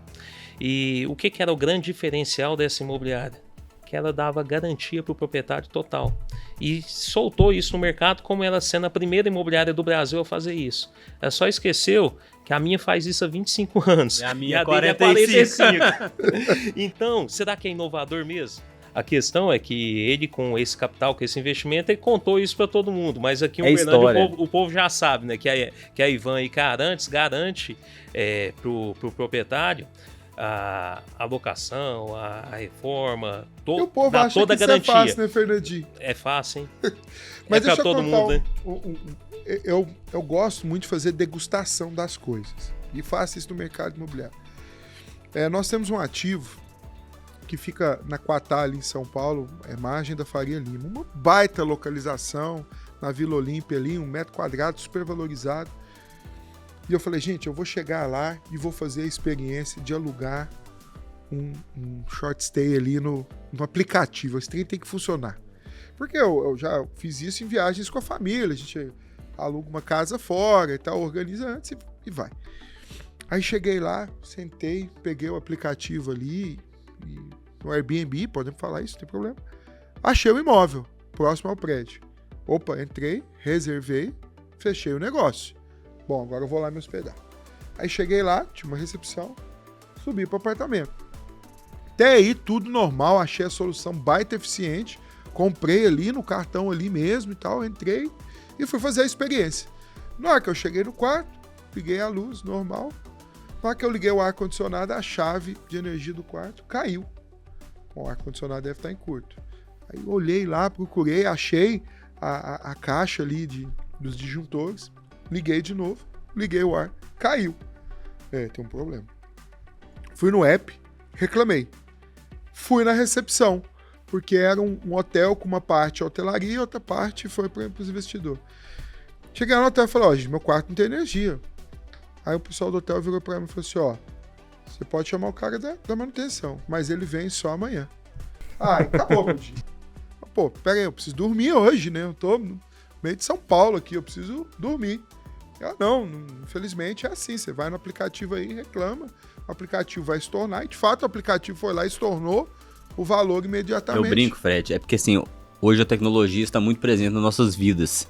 E o que era o grande diferencial dessa imobiliária? Que ela dava garantia para o proprietário total. E soltou isso no mercado como ela sendo a primeira imobiliária do Brasil a fazer isso. Ela só esqueceu que a minha faz isso há 25 anos. E a minha 45. Então, será que é inovador mesmo? A questão é que ele, com esse capital, com esse investimento, ele contou isso para todo mundo. Mas aqui em Uberlândia o povo já sabe, né, que a Ivan e Carantes garante pro proprietário a locação, a reforma, e o povo dá acha toda que a garantia. Isso é fácil, né, Fernandinho? É fácil, hein? Mas para todo mundo, né? Eu gosto muito de fazer degustação das coisas. E faço isso no mercado imobiliário. Nós temos um ativo que fica na Quatá, ali em São Paulo, margem da Faria Lima. Uma baita localização na Vila Olímpia ali, 1 metro quadrado, super valorizado. E eu falei, gente, eu vou chegar lá e vou fazer a experiência de alugar um short stay ali no aplicativo. Esse trem tem que funcionar. Porque eu já fiz isso em viagens com a família, a gente aluga uma casa fora e tal, organiza antes e vai. Aí cheguei lá, sentei, peguei o aplicativo ali, no Airbnb, podemos falar isso, não tem problema. Achei o imóvel, próximo ao prédio. Opa, entrei, reservei, fechei o negócio. Bom, agora eu vou lá me hospedar. Aí cheguei lá, tinha uma recepção, subi para o apartamento. Até aí, tudo normal, achei a solução baita eficiente, comprei ali no cartão ali mesmo e tal, entrei e fui fazer a experiência. Na hora que eu cheguei no quarto, liguei a luz, normal. Na hora que eu liguei o ar-condicionado, a chave de energia do quarto caiu. Bom, o ar-condicionado deve estar em curto. Aí eu olhei lá, procurei, achei a caixa ali dos disjuntores, liguei de novo, liguei o ar, caiu. Tem um problema. Fui no app, reclamei. Fui na recepção, porque era um hotel com uma parte hotelaria e outra parte foi para os investidores. Cheguei no hotel e falei, gente, meu quarto não tem energia. Aí o pessoal do hotel virou para mim e falou assim, você pode chamar o cara da manutenção, mas ele vem só amanhã. Acabou, meu dia. Pô, pera aí, eu preciso dormir hoje, né? Eu tô no meio de São Paulo aqui, eu preciso dormir. Não, infelizmente é assim, você vai no aplicativo aí, reclama, o aplicativo vai estornar, e de fato o aplicativo foi lá e estornou o valor imediatamente. Eu brinco, Fred, é porque assim, hoje a tecnologia está muito presente nas nossas vidas.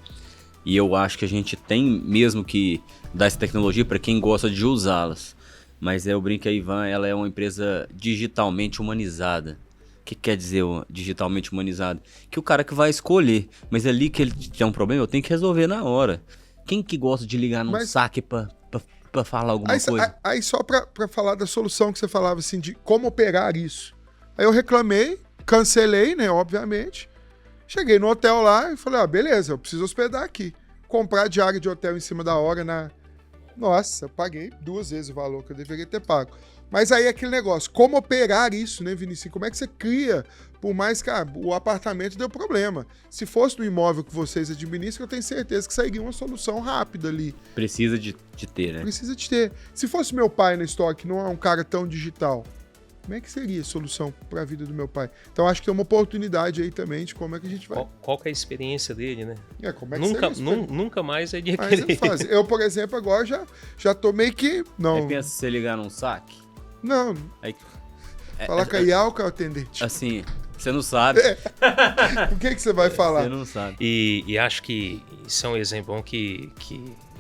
E eu acho que a gente tem mesmo que dar essa tecnologia para quem gosta de usá-las. Mas eu brinco que a Ivan, ela é uma empresa digitalmente humanizada. O que quer dizer digitalmente humanizada? Que o cara que vai escolher, mas ali que ele tem um problema, eu tenho que resolver na hora. Quem que gosta de ligar num saque pra falar alguma coisa? Aí só pra falar da solução que você falava, assim, de como operar isso. Aí eu reclamei, cancelei, né, obviamente. Cheguei no hotel lá e falei, beleza, eu preciso hospedar aqui. Comprar diária de hotel em cima da hora Nossa, eu paguei 2 vezes o valor que eu deveria ter pago. Mas aí é aquele negócio, como operar isso, né, Vinicius? Como é que você cria, por mais que o apartamento deu problema. Se fosse no imóvel que vocês administram, eu tenho certeza que sairia uma solução rápida ali. Precisa de ter, né? Precisa de ter. Se fosse meu pai na história, que não é um cara tão digital, como é que seria a solução para a vida do meu pai? Então acho que tem uma oportunidade aí também de como é que a gente vai. Qual que é a experiência dele, né? Como é que seria isso? Nunca mais é de querer. Eu, por exemplo, agora já tô meio que... Não. Aí pensa se você ligar num saque? Não. Aí, falar com a IAL, que é o atendente. Assim, você não sabe. O que você vai falar? Você não sabe. E acho que isso é um exemplo bom que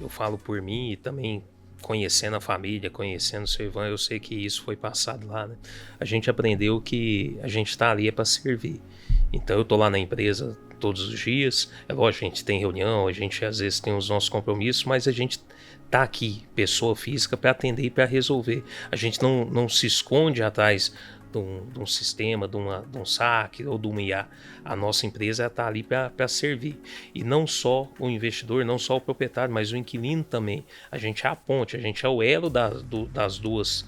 eu falo por mim e também conhecendo a família, conhecendo o seu Ivan, eu sei que isso foi passado lá, né? A gente aprendeu que a gente tá ali para servir. Então eu tô lá na empresa todos os dias, é lógico, a gente tem reunião, a gente às vezes tem os nossos compromissos, mas a gente tá aqui, pessoa física, para atender e para resolver. A gente não se esconde atrás de um sistema, de um saque ou de um IA. A nossa empresa está ali para servir. E não só o investidor, não só o proprietário, mas o inquilino também. A gente é a ponte, a gente é o elo das duas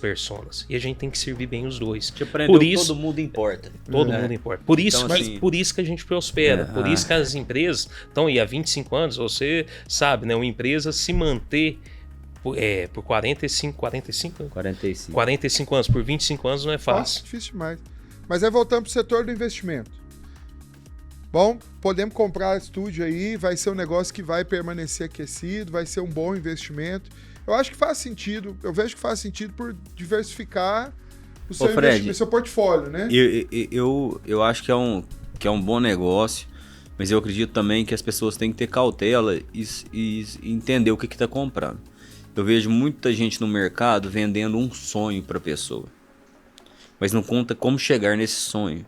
personas. E a gente tem que servir bem os dois. Por isso, todo mundo importa. Todo mundo importa. Por isso, então, assim, por isso que a gente prospera. Por isso que as empresas estão aí há 25 anos. Você sabe, né? Uma empresa se manter por 45 anos, por 25 anos não é fácil. Difícil demais. Mas aí voltando para o setor do investimento. Bom, podemos comprar estúdio aí, vai ser um negócio que vai permanecer aquecido, vai ser um bom investimento. Eu acho que faz sentido, eu vejo que faz sentido por diversificar o seu investimento, seu portfólio, né? Eu acho que é um bom negócio, mas eu acredito também que as pessoas têm que ter cautela e entender o que está comprando. Eu vejo muita gente no mercado vendendo um sonho para a pessoa, mas não conta como chegar nesse sonho.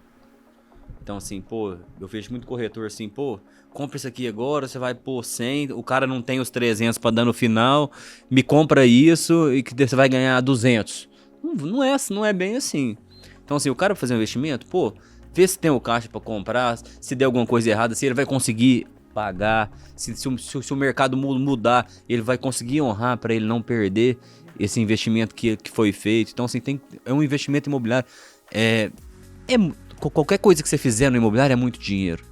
Então assim, eu vejo muito corretor assim, compra isso aqui agora, você vai pôr 100, o cara não tem os 300 para dar no final, me compra isso e que você vai ganhar 200. Não é bem assim. Então assim, o cara vai fazer um investimento, vê se tem o caixa para comprar, se der alguma coisa errada, se ele vai conseguir pagar, se o mercado mudar, ele vai conseguir honrar para ele não perder esse investimento que foi feito. Então assim, é um investimento imobiliário, qualquer coisa que você fizer no imobiliário é muito dinheiro.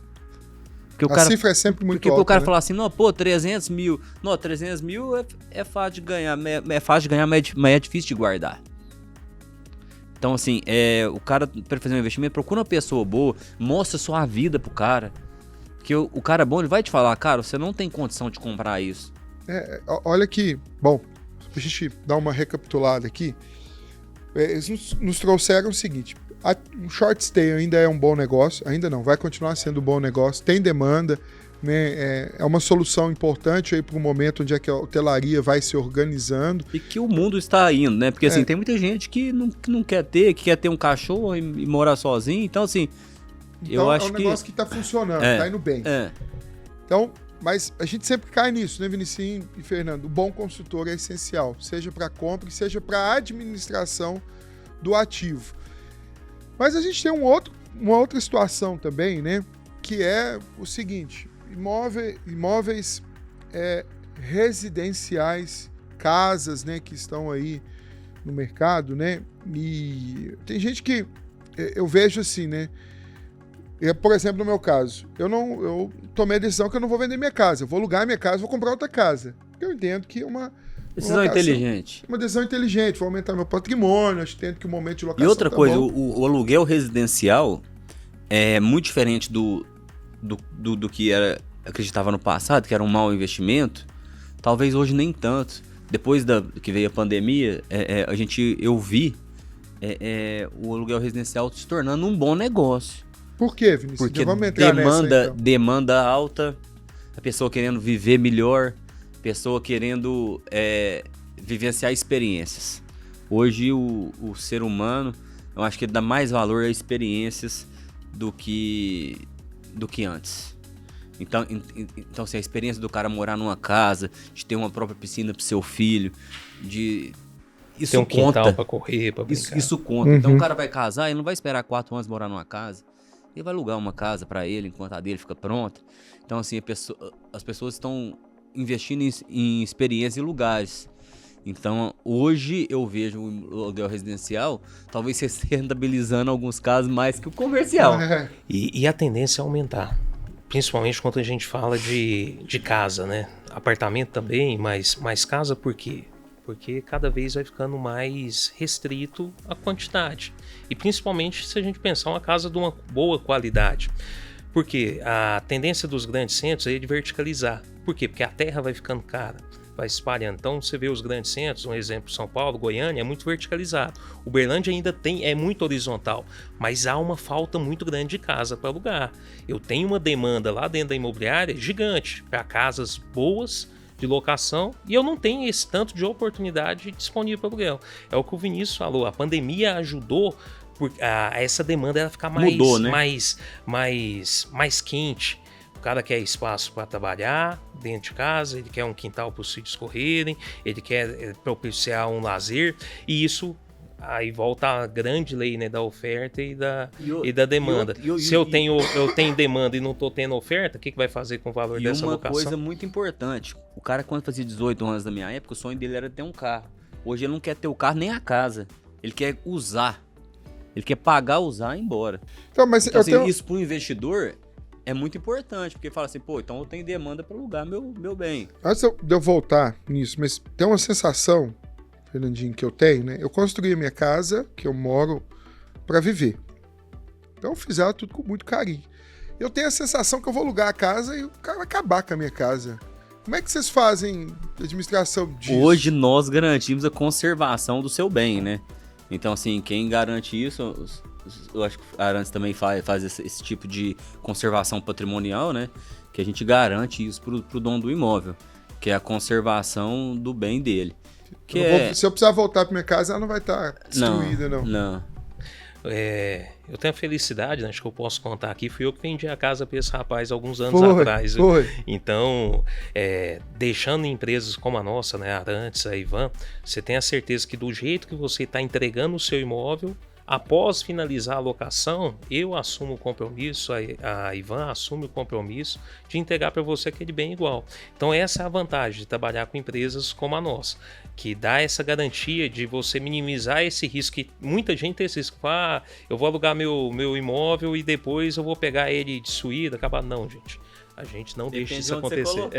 A cifra é sempre muito alta. Porque o cara falar assim, 300 mil. Não, 300 mil é fácil de ganhar, mas é difícil de guardar. Então assim, o cara para fazer um investimento, procura uma pessoa boa, mostra sua vida pro cara. Porque o cara bom, ele vai te falar, cara, você não tem condição de comprar isso. Olha aqui, bom, a gente dar uma recapitulada aqui, eles nos trouxeram o seguinte, o short stay ainda é um bom negócio, ainda não, vai continuar sendo um bom negócio, tem demanda, né, é uma solução importante aí para o momento onde é que a hotelaria vai se organizando. E que o mundo está indo, né? Porque assim, tem muita gente que não quer ter, que quer ter um cachorro e morar sozinho, então assim... Então, eu acho um negócio que tá funcionando, tá indo bem. Então, mas a gente sempre cai nisso, né, Vinicius e Fernando? O bom consultor é essencial, seja para compra e seja para administração do ativo. Mas a gente tem uma outra situação também, né, que é o seguinte, imóveis residenciais, casas, né, que estão aí no mercado, né, e tem gente que eu vejo assim, né, por exemplo, no meu caso, eu tomei a decisão que eu não vou vender minha casa. Eu vou alugar minha casa, vou comprar outra casa. Eu entendo que é uma decisão inteligente. Uma decisão inteligente, vou aumentar meu patrimônio, acho que entendo que o momento de locação. E outra coisa, o aluguel residencial é muito diferente do que acreditava no passado, que era um mau investimento. Talvez hoje nem tanto. Depois que veio a pandemia, eu vi o aluguel residencial se tornando um bom negócio. Por quê, Vinicius? Porque vamos entrar nessa, então. Demanda alta, a pessoa querendo viver melhor, a pessoa querendo vivenciar experiências. Hoje o ser humano, eu acho que ele dá mais valor a experiências do que antes. Então assim, a experiência do cara morar numa casa, de ter uma própria piscina pro seu filho, isso ter um quintal conta. Pra correr, pra brincar. Isso conta. Então o cara vai casar, ele não vai esperar 4 anos morar numa casa. Ele vai alugar uma casa para ele enquanto a dele fica pronta. Então, assim, as pessoas estão investindo em experiências e lugares. Então, hoje eu vejo o aluguel residencial talvez se rentabilizando em alguns casos mais que o comercial. E a tendência é aumentar. Principalmente quando a gente fala de casa, né? Apartamento também, mas casa por quê? Porque cada vez vai ficando mais restrito a quantidade. E principalmente se a gente pensar uma casa de uma boa qualidade. Porque a tendência dos grandes centros é de verticalizar. Por quê? Porque a terra vai ficando cara, vai se espalhando. Então você vê os grandes centros, um exemplo, São Paulo, Goiânia, é muito verticalizado. Uberlândia ainda é muito horizontal, mas há uma falta muito grande de casa para alugar. Eu tenho uma demanda lá dentro da imobiliária gigante para casas boas de locação e eu não tenho esse tanto de oportunidade disponível para aluguel. É o que o Vinícius falou, a pandemia ajudou essa demanda ela ficar mais, mudou, né? mais quente. O cara quer espaço para trabalhar dentro de casa, ele quer um quintal para os filhos correrem, ele quer propiciar um lazer, e isso aí volta a grande lei, né, da oferta e da demanda. Se eu tenho demanda e não estou tendo oferta, o que vai fazer com o valor dessa locação? Uma coisa muito importante, o cara quando fazia 18 anos da minha época, o sonho dele era ter um carro. Hoje ele não quer ter o carro nem a casa, ele quer usar. Ele quer pagar, usar e ir embora. Então, mas então, assim, isso para o investidor é muito importante, porque fala assim, pô, então eu tenho demanda para alugar meu bem. Antes de eu voltar nisso, mas tem uma sensação, Fernandinho, que eu tenho, né? Eu construí a minha casa, que eu moro, para viver. Então eu fiz ela tudo com muito carinho. Eu tenho a sensação que eu vou alugar a casa e o cara vai acabar com a minha casa. Como é que vocês fazem a administração disso? Hoje nós garantimos a conservação do seu bem, né? Então, assim, quem garante isso, eu acho que a Arantes também faz esse tipo de conservação patrimonial, né? Que a gente garante isso pro dono do imóvel, que é a conservação do bem dele. Se eu precisar voltar para minha casa, ela não vai estar destruída, não. Não. Eu tenho a felicidade, né, acho que eu posso contar aqui, fui eu que vendi a casa para esse rapaz alguns anos atrás. Então, deixando empresas como a nossa, né, a Arantes, a Ivan, você tem a certeza que do jeito que você está entregando o seu imóvel, após finalizar a locação, eu assumo o compromisso, a Ivan assume o compromisso de entregar para você aquele bem igual. Então essa é a vantagem de trabalhar com empresas como a nossa, que dá essa garantia de você minimizar esse risco, que muita gente tem esse risco, eu vou alugar meu imóvel e depois eu vou pegar ele de suída, acabar. Não, gente. A gente não deixa isso acontecer.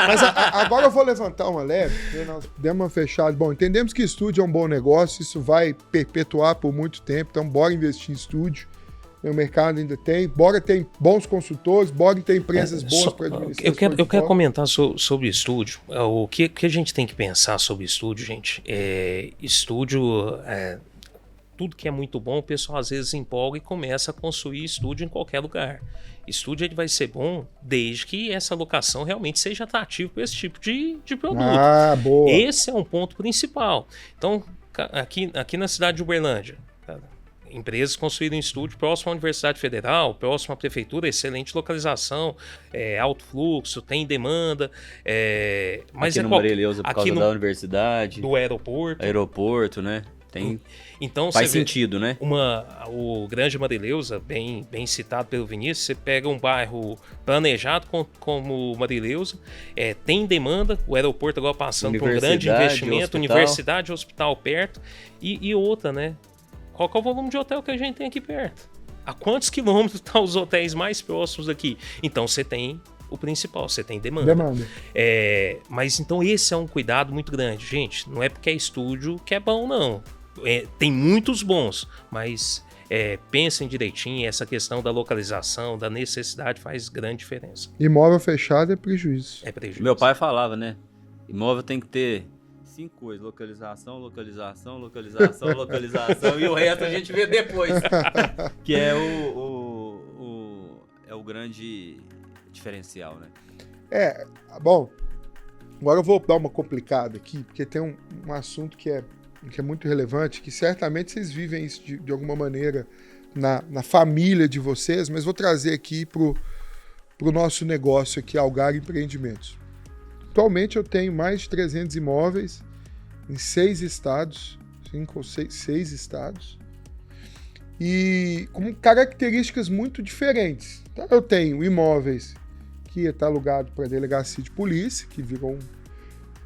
Mas agora eu vou levantar uma leve, porque nós demos uma fechada. Bom, entendemos que estúdio é um bom negócio, isso vai perpetuar por muito tempo, então bora investir em estúdio. O mercado ainda tem, bora ter bons consultores, bora ter empresas boas para administrar. Eu quero comentar sobre estúdio. O que a gente tem que pensar sobre estúdio, gente? Estúdio... tudo que é muito bom, o pessoal às vezes empolga e começa a construir estúdio em qualquer lugar. Estúdio ele vai ser bom desde que essa locação realmente seja atrativa para esse tipo de produto. Boa. Esse é um ponto principal. Então, aqui na cidade de Uberlândia, empresas construíram um estúdio próximo à Universidade Federal, próximo à Prefeitura, excelente localização, alto fluxo, tem demanda. Mas aqui no Mareleuza por causa da universidade. Do aeroporto. Aeroporto, né? Então, faz sentido, né? O Grande Mareleuza, bem citado pelo Vinícius, você pega um bairro planejado como Mareleuza, tem demanda, o aeroporto agora passando por um grande investimento, universidade, hospital perto, e outra, né? Qual que é o volume de hotel que a gente tem aqui perto? A quantos quilômetros estão os hotéis mais próximos daqui? Então você tem o principal, você tem demanda. Mas então esse é um cuidado muito grande. Gente, não é porque é estúdio que é bom, não. Tem muitos bons, mas pensem direitinho, essa questão da localização, da necessidade faz grande diferença. Imóvel fechado é prejuízo. Meu pai falava, né? Imóvel tem que ter 5 coisas: localização, localização, localização, localização, e o resto a gente vê depois. Que é o grande diferencial, né? Bom, agora eu vou dar uma complicada aqui, porque tem um assunto que é muito relevante, que certamente vocês vivem isso de alguma maneira na família de vocês, mas vou trazer aqui pro nosso negócio aqui, Algar Empreendimentos. Atualmente eu tenho mais de 300 imóveis em 6 estados, 5 ou 6 estados, e com características muito diferentes. Então, eu tenho imóveis que está alugado para delegacia de polícia, que virou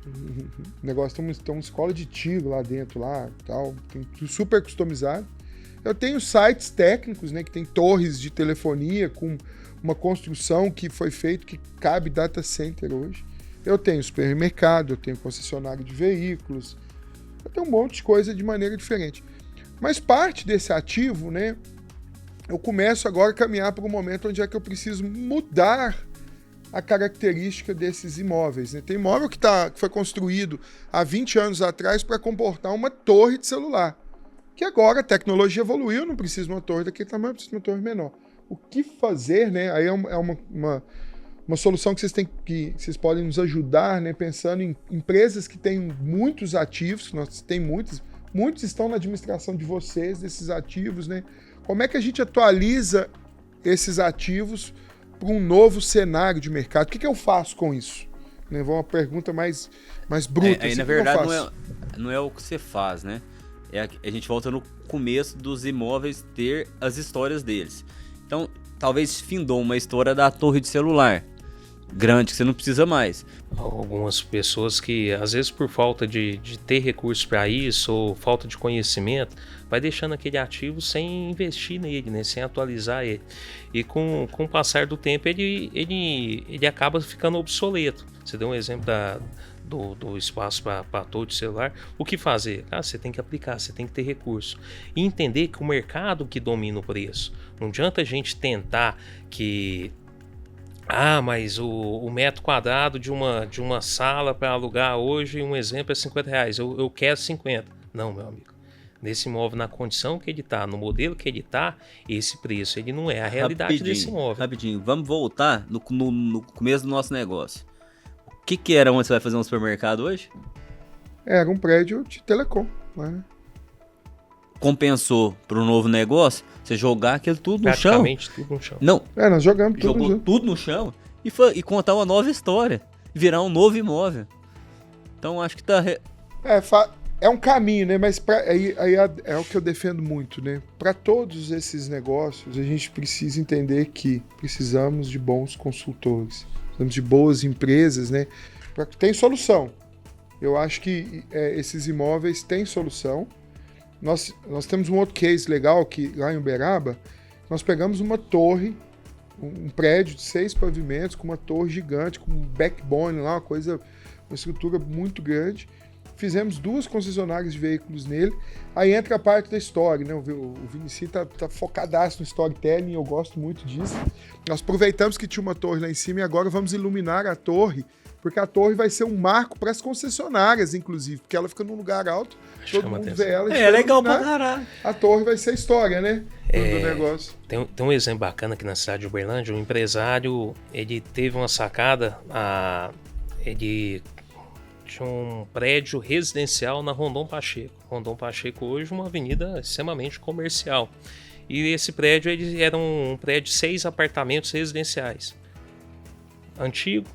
O negócio tem uma escola de tiro lá dentro, lá, tal, tem tudo super customizado. Eu tenho sites técnicos, né, que tem torres de telefonia com uma construção que foi feita que cabe data center hoje. Eu tenho supermercado, eu tenho concessionário de veículos, eu tenho um monte de coisa de maneira diferente. Mas parte desse ativo, né, eu começo agora a caminhar para um momento onde é que eu preciso mudar a característica desses imóveis, né? Tem imóvel que foi construído há 20 anos atrás para comportar uma torre de celular, que agora a tecnologia evoluiu, não precisa de uma torre daquele tamanho, precisa de uma torre menor. O que fazer, né? Aí é uma solução que vocês podem nos ajudar, né? Pensando em empresas que têm muitos ativos, nós tem muitos estão na administração de vocês, desses ativos, né? Como é que a gente atualiza esses ativos para um novo cenário de mercado? O que eu faço com isso? Né? Vou uma pergunta mais bruta. Aí, na verdade, não é o que você faz, né? A gente volta no começo dos imóveis ter as histórias deles. Então, talvez findou uma história da torre de celular grande que você não precisa mais. Algumas pessoas que, às vezes por falta de ter recursos para isso ou falta de conhecimento, vai deixando aquele ativo sem investir nele, né? Sem atualizar ele. E com o passar do tempo ele acaba ficando obsoleto. Você deu um exemplo do espaço para torre de celular. O que fazer? Você tem que aplicar, você tem que ter recurso. E entender que o mercado que domina o preço. Não adianta a gente tentar que... mas o metro quadrado de uma sala para alugar hoje, um exemplo, é R$50. Eu quero 50. Não, meu amigo. Nesse imóvel, na condição que ele está, no modelo que ele está, esse preço, ele não é a realidade desse imóvel. Rapidinho, vamos voltar no começo do nosso negócio. O que era onde você vai fazer um supermercado hoje? Era um prédio de telecom, né? Compensou para o novo negócio você jogar aquilo tudo no chão? Praticamente tudo no chão. Não. Nós jogamos tudo no chão. Tudo no chão e contar uma nova história. Virar um novo imóvel. Então acho que tá... É um caminho, né? Mas aí é o que eu defendo muito, né? Para todos esses negócios, a gente precisa entender que precisamos de bons consultores, precisamos de boas empresas, né? Tem solução. Eu acho que esses imóveis têm solução. Nós temos um outro case legal que lá em Uberaba, nós pegamos uma torre, um prédio de 6 pavimentos, com uma torre gigante, com um backbone lá, uma estrutura muito grande. Fizemos 2 concessionárias de veículos nele. Aí entra a parte da história, né? O Vinicius tá focadaço no storytelling, eu gosto muito disso. Nós aproveitamos que tinha uma torre lá em cima e agora vamos iluminar a torre, porque a torre vai ser um marco para as concessionárias, inclusive, porque ela fica num lugar alto, todo mundo vê ela. É legal pra caralho. A torre vai ser a história, né? Do negócio. Tem um exemplo bacana aqui na cidade de Uberlândia. Um empresário, ele teve uma sacada, ele tinha um prédio residencial na Rondon Pacheco. Rondon Pacheco hoje é uma avenida extremamente comercial. E esse prédio ele era um prédio de 6 apartamentos residenciais. Antigo.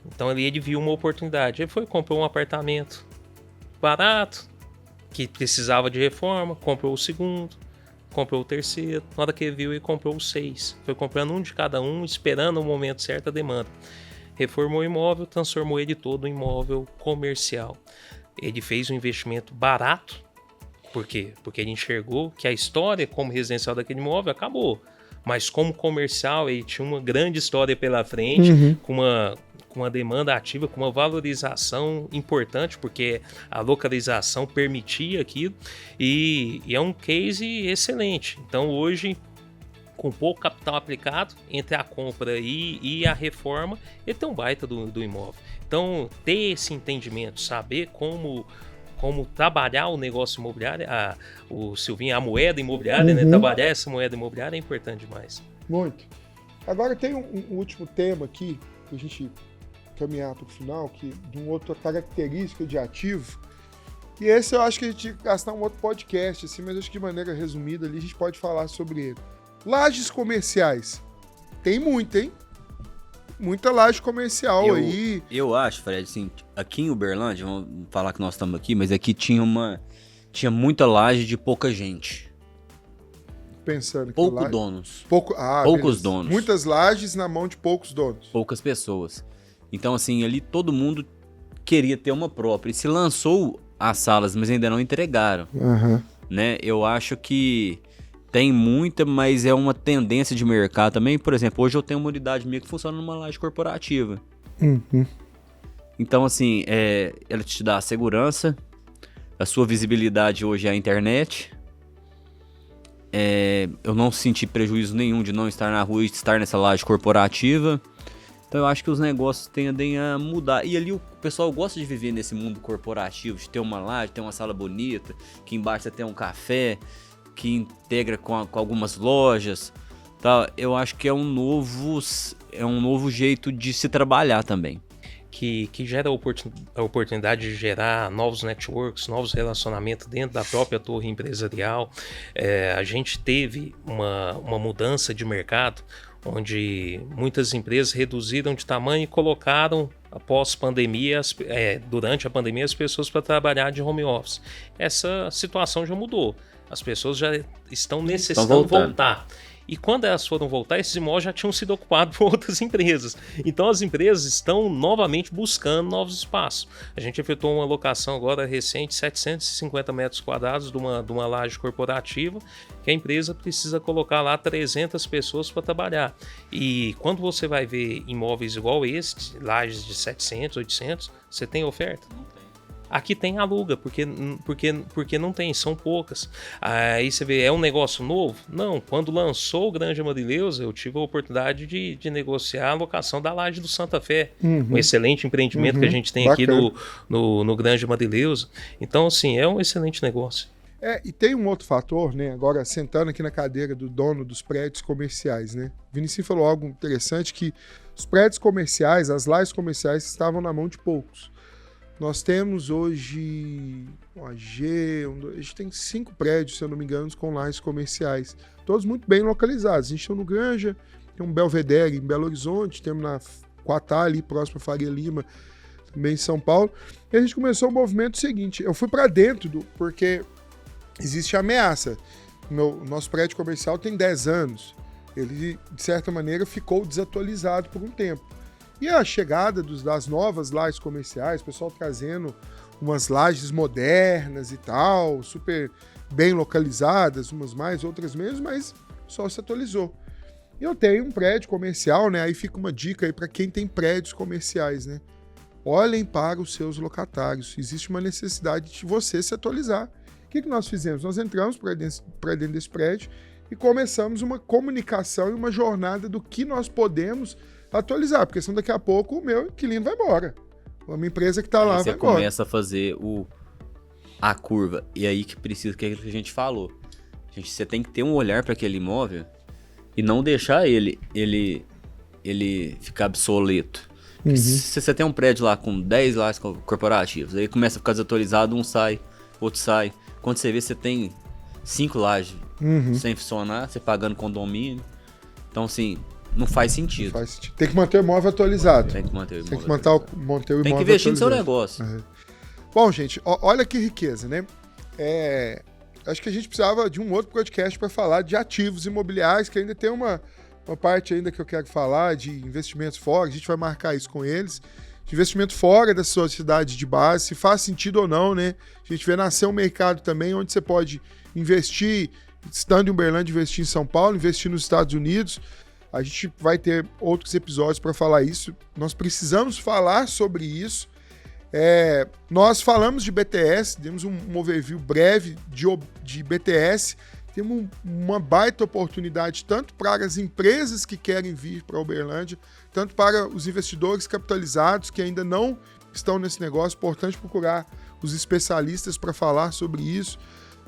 Então ali ele viu uma oportunidade. Ele foi e comprou um apartamento barato, que precisava de reforma, comprou o segundo, comprou o terceiro. Na hora que ele viu, ele comprou os 6. Foi comprando um de cada um, esperando o momento certo a demanda. Reformou o imóvel, transformou ele todo em imóvel comercial. Ele fez um investimento barato. Por quê? Porque ele enxergou que a história como residencial daquele imóvel acabou. Mas como comercial, ele tinha uma grande história pela frente, com uma demanda ativa, com uma valorização importante, porque a localização permitia aquilo. E é um case excelente. Então hoje, com pouco capital aplicado, entre a compra e a reforma, ele tem um baita do imóvel. Então, ter esse entendimento, saber como trabalhar o negócio imobiliário, o Silvinho, a moeda imobiliária, né? Trabalhar essa moeda imobiliária é importante demais. Muito. Agora tem um último tema aqui, que a gente caminhar para o final, que de uma outra característica de ativo, e esse eu acho que a gente gastar um outro podcast, assim, mas acho que de maneira resumida ali a gente pode falar sobre ele. Lajes comerciais. Tem muita, hein? Muita laje comercial aí. Eu acho, Fred, assim, aqui em Uberlândia, vamos falar que nós estamos aqui, mas aqui tinha muita laje de pouca gente. Pensando que poucos donos. Poucos donos. Muitas lajes na mão de poucos donos. Poucas pessoas. Então, assim, ali todo mundo queria ter uma própria. E se lançou as salas, mas ainda não entregaram. Né? Eu acho que tem muita, mas é uma tendência de mercado também. Por exemplo, hoje eu tenho uma unidade minha que funciona numa laje corporativa. Então, assim, ela te dá segurança, a sua visibilidade hoje é a internet. Eu não senti prejuízo nenhum de não estar na rua e estar nessa laje corporativa. Então eu acho que os negócios tendem a mudar. E ali o pessoal gosta de viver nesse mundo corporativo, de ter uma laje, ter uma sala bonita, que embaixo você tem um café, que integra com algumas lojas. Tá? Eu acho que é um novo jeito de se trabalhar também. Que gera a oportunidade de gerar novos networks, novos relacionamentos dentro da própria torre empresarial. A gente teve uma mudança de mercado, onde muitas empresas reduziram de tamanho e colocaram, após pandemia, durante a pandemia, as pessoas para trabalhar de home office. Essa situação já mudou. As pessoas já estão necessitando voltar. E quando elas foram voltar, esses imóveis já tinham sido ocupados por outras empresas. Então as empresas estão novamente buscando novos espaços. A gente efetuou uma locação agora recente, 750 metros quadrados de uma laje corporativa, que a empresa precisa colocar lá 300 pessoas para trabalhar. E quando você vai ver imóveis igual esse, lajes de 700, 800, você tem oferta? Não tem. Aqui tem aluga, porque não tem, são poucas. Aí você vê, é um negócio novo? Não, quando lançou o Grande Amareleusa, eu tive a oportunidade de negociar a locação da laje do Santa Fé, um excelente empreendimento que a gente tem aqui no Grande Amareleusa. Então, assim, é um excelente negócio. E tem um outro fator, né? Agora, sentando aqui na cadeira do dono dos prédios comerciais, né? O Vinicius falou algo interessante, que os prédios comerciais, as lajes comerciais estavam na mão de poucos. Nós temos hoje a gente tem 5 prédios, se eu não me engano, com lajes comerciais. Todos muito bem localizados. A gente tem no Granja, tem um Belvedere em Belo Horizonte, temos na Quatá, ali próximo a Faria Lima, também em São Paulo. E a gente começou o movimento seguinte, eu fui para dentro, porque existe ameaça. Nosso prédio comercial tem 10 anos. Ele, de certa maneira, ficou desatualizado por um tempo. E a chegada das novas lajes comerciais, o pessoal trazendo umas lajes modernas e tal, super bem localizadas, umas mais, outras menos, mas só se atualizou. E eu tenho um prédio comercial, né? Aí fica uma dica aí para quem tem prédios comerciais, né? Olhem para os seus locatários. Existe uma necessidade de você se atualizar. O que nós fizemos? Nós entramos para dentro desse prédio e começamos uma comunicação e uma jornada do que nós podemos atualizar, porque senão daqui a pouco o meu inquilino vai embora. Uma empresa que está lá vai embora. Você começa a fazer a curva. E aí que precisa, que é aquilo que a gente falou. Você tem que ter um olhar para aquele imóvel e não deixar ele ficar obsoleto. Se você tem um prédio lá com 10 lajes corporativos, aí começa a ficar desatualizado, um sai, outro sai. Quando você vê, você tem 5 lajes sem funcionar, você pagando condomínio. Então, assim, não faz sentido. Tem que manter o imóvel atualizado. Tem que manter o imóvel atualizado. Tem que investir no seu negócio. Bom, gente, olha que riqueza, né? Acho que a gente precisava de um outro podcast para falar de ativos imobiliários, que ainda tem uma parte ainda que eu quero falar de investimentos fora. A gente vai marcar isso com eles. De investimento fora da sua cidade de base, se faz sentido ou não, né? A gente vê nascer um mercado também onde você pode investir, estando em Uberlândia, investir em São Paulo, investir nos Estados Unidos. A gente vai ter outros episódios para falar isso. Nós precisamos falar sobre isso. Nós falamos de BTS, demos um overview breve de BTS. Temos uma baita oportunidade tanto para as empresas que querem vir para Uberlândia, tanto para os investidores capitalizados que ainda não estão nesse negócio. Importante procurar os especialistas para falar sobre isso.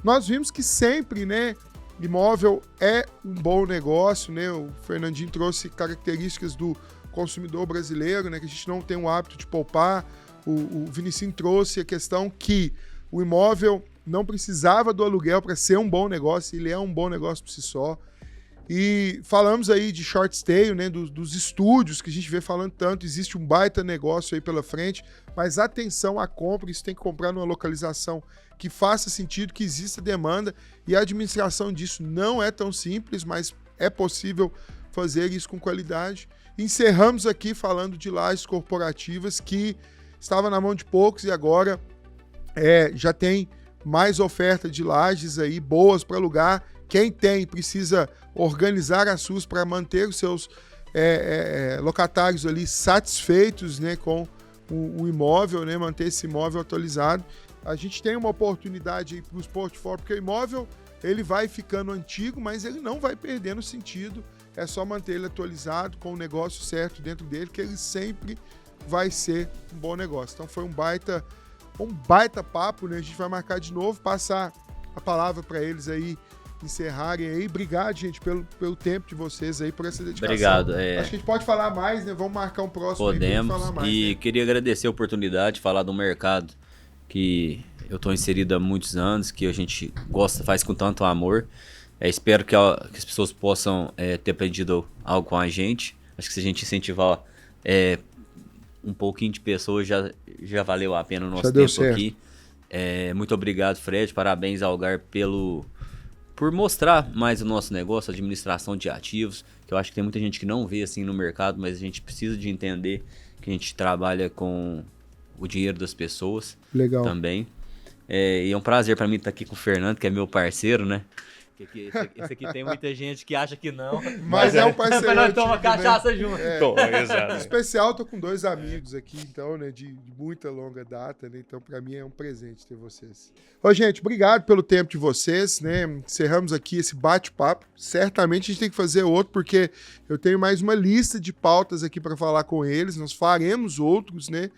Nós vimos que sempre, né, imóvel é um bom negócio, né? O Fernandinho trouxe características do consumidor brasileiro, né, que a gente não tem o hábito de poupar. O Vinicius trouxe a questão que o imóvel não precisava do aluguel para ser um bom negócio, ele é um bom negócio por si só. E falamos aí de short stay, né, dos estúdios que a gente vê falando tanto, existe um baita negócio aí pela frente, mas atenção à compra, isso tem que comprar numa localização que faça sentido, que exista demanda, e a administração disso não é tão simples, mas é possível fazer isso com qualidade. Encerramos aqui falando de lajes corporativas que estava na mão de poucos e agora já tem mais oferta de lajes aí boas para alugar. Quem tem precisa organizar as suas para manter os seus locatários ali satisfeitos, né, com o imóvel, né, manter esse imóvel atualizado. A gente tem uma oportunidade para os portfólios, porque o imóvel ele vai ficando antigo, mas ele não vai perdendo sentido. É só manter ele atualizado com o negócio certo dentro dele, que ele sempre vai ser um bom negócio. Então foi um baita papo, né? A gente vai marcar de novo, passar a palavra para eles aí encerrarem aí. Obrigado, gente, pelo tempo de vocês aí, por essa dedicação. Obrigado. Acho que a gente pode falar mais, né? Vamos marcar um próximo. Podemos. Aí pra falar mais, E né? queria agradecer a oportunidade de falar do mercado que eu estou inserido há muitos anos, que a gente gosta, faz com tanto amor. Espero que as pessoas possam ter aprendido algo com a gente. Acho que se a gente incentivar um pouquinho de pessoas, já valeu a pena o nosso tempo aqui. Muito obrigado, Fred. Parabéns ao Algar por mostrar mais o nosso negócio, a administração de ativos, que eu acho que tem muita gente que não vê assim no mercado, mas a gente precisa de entender que a gente trabalha com o dinheiro das pessoas. Legal. Também. E é um prazer para mim estar aqui com o Fernando, que é meu parceiro, né? Esse aqui tem muita gente que acha que não. Mas é um parceiro. Mas nós tomamos cachaça junto. Exato. Em especial, tô com 2 amigos aqui, então, né, de muita longa data, né? Então, para mim é um presente ter vocês. Ô, gente, obrigado pelo tempo de vocês, né? Encerramos aqui esse bate-papo. Certamente a gente tem que fazer outro, porque eu tenho mais uma lista de pautas aqui para falar com eles. Nós faremos outros, né?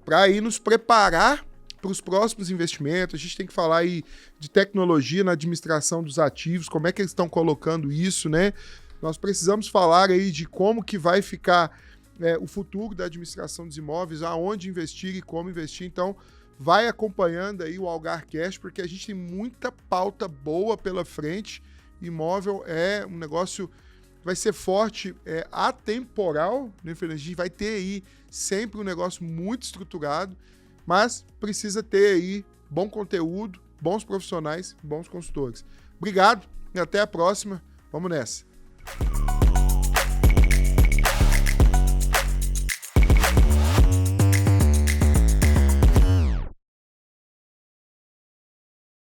Para ir nos preparar para os próximos investimentos. A gente tem que falar aí de tecnologia na administração dos ativos, como é que eles estão colocando isso, né? Nós precisamos falar aí de como que vai ficar o futuro da administração dos imóveis, aonde investir e como investir. Então, vai acompanhando aí o Algar Cash, porque a gente tem muita pauta boa pela frente. Imóvel é um negócio que vai ser forte, atemporal, né, Fernando? A gente vai ter aí sempre um negócio muito estruturado, mas precisa ter aí bom conteúdo, bons profissionais, bons consultores. Obrigado e até a próxima. Vamos nessa.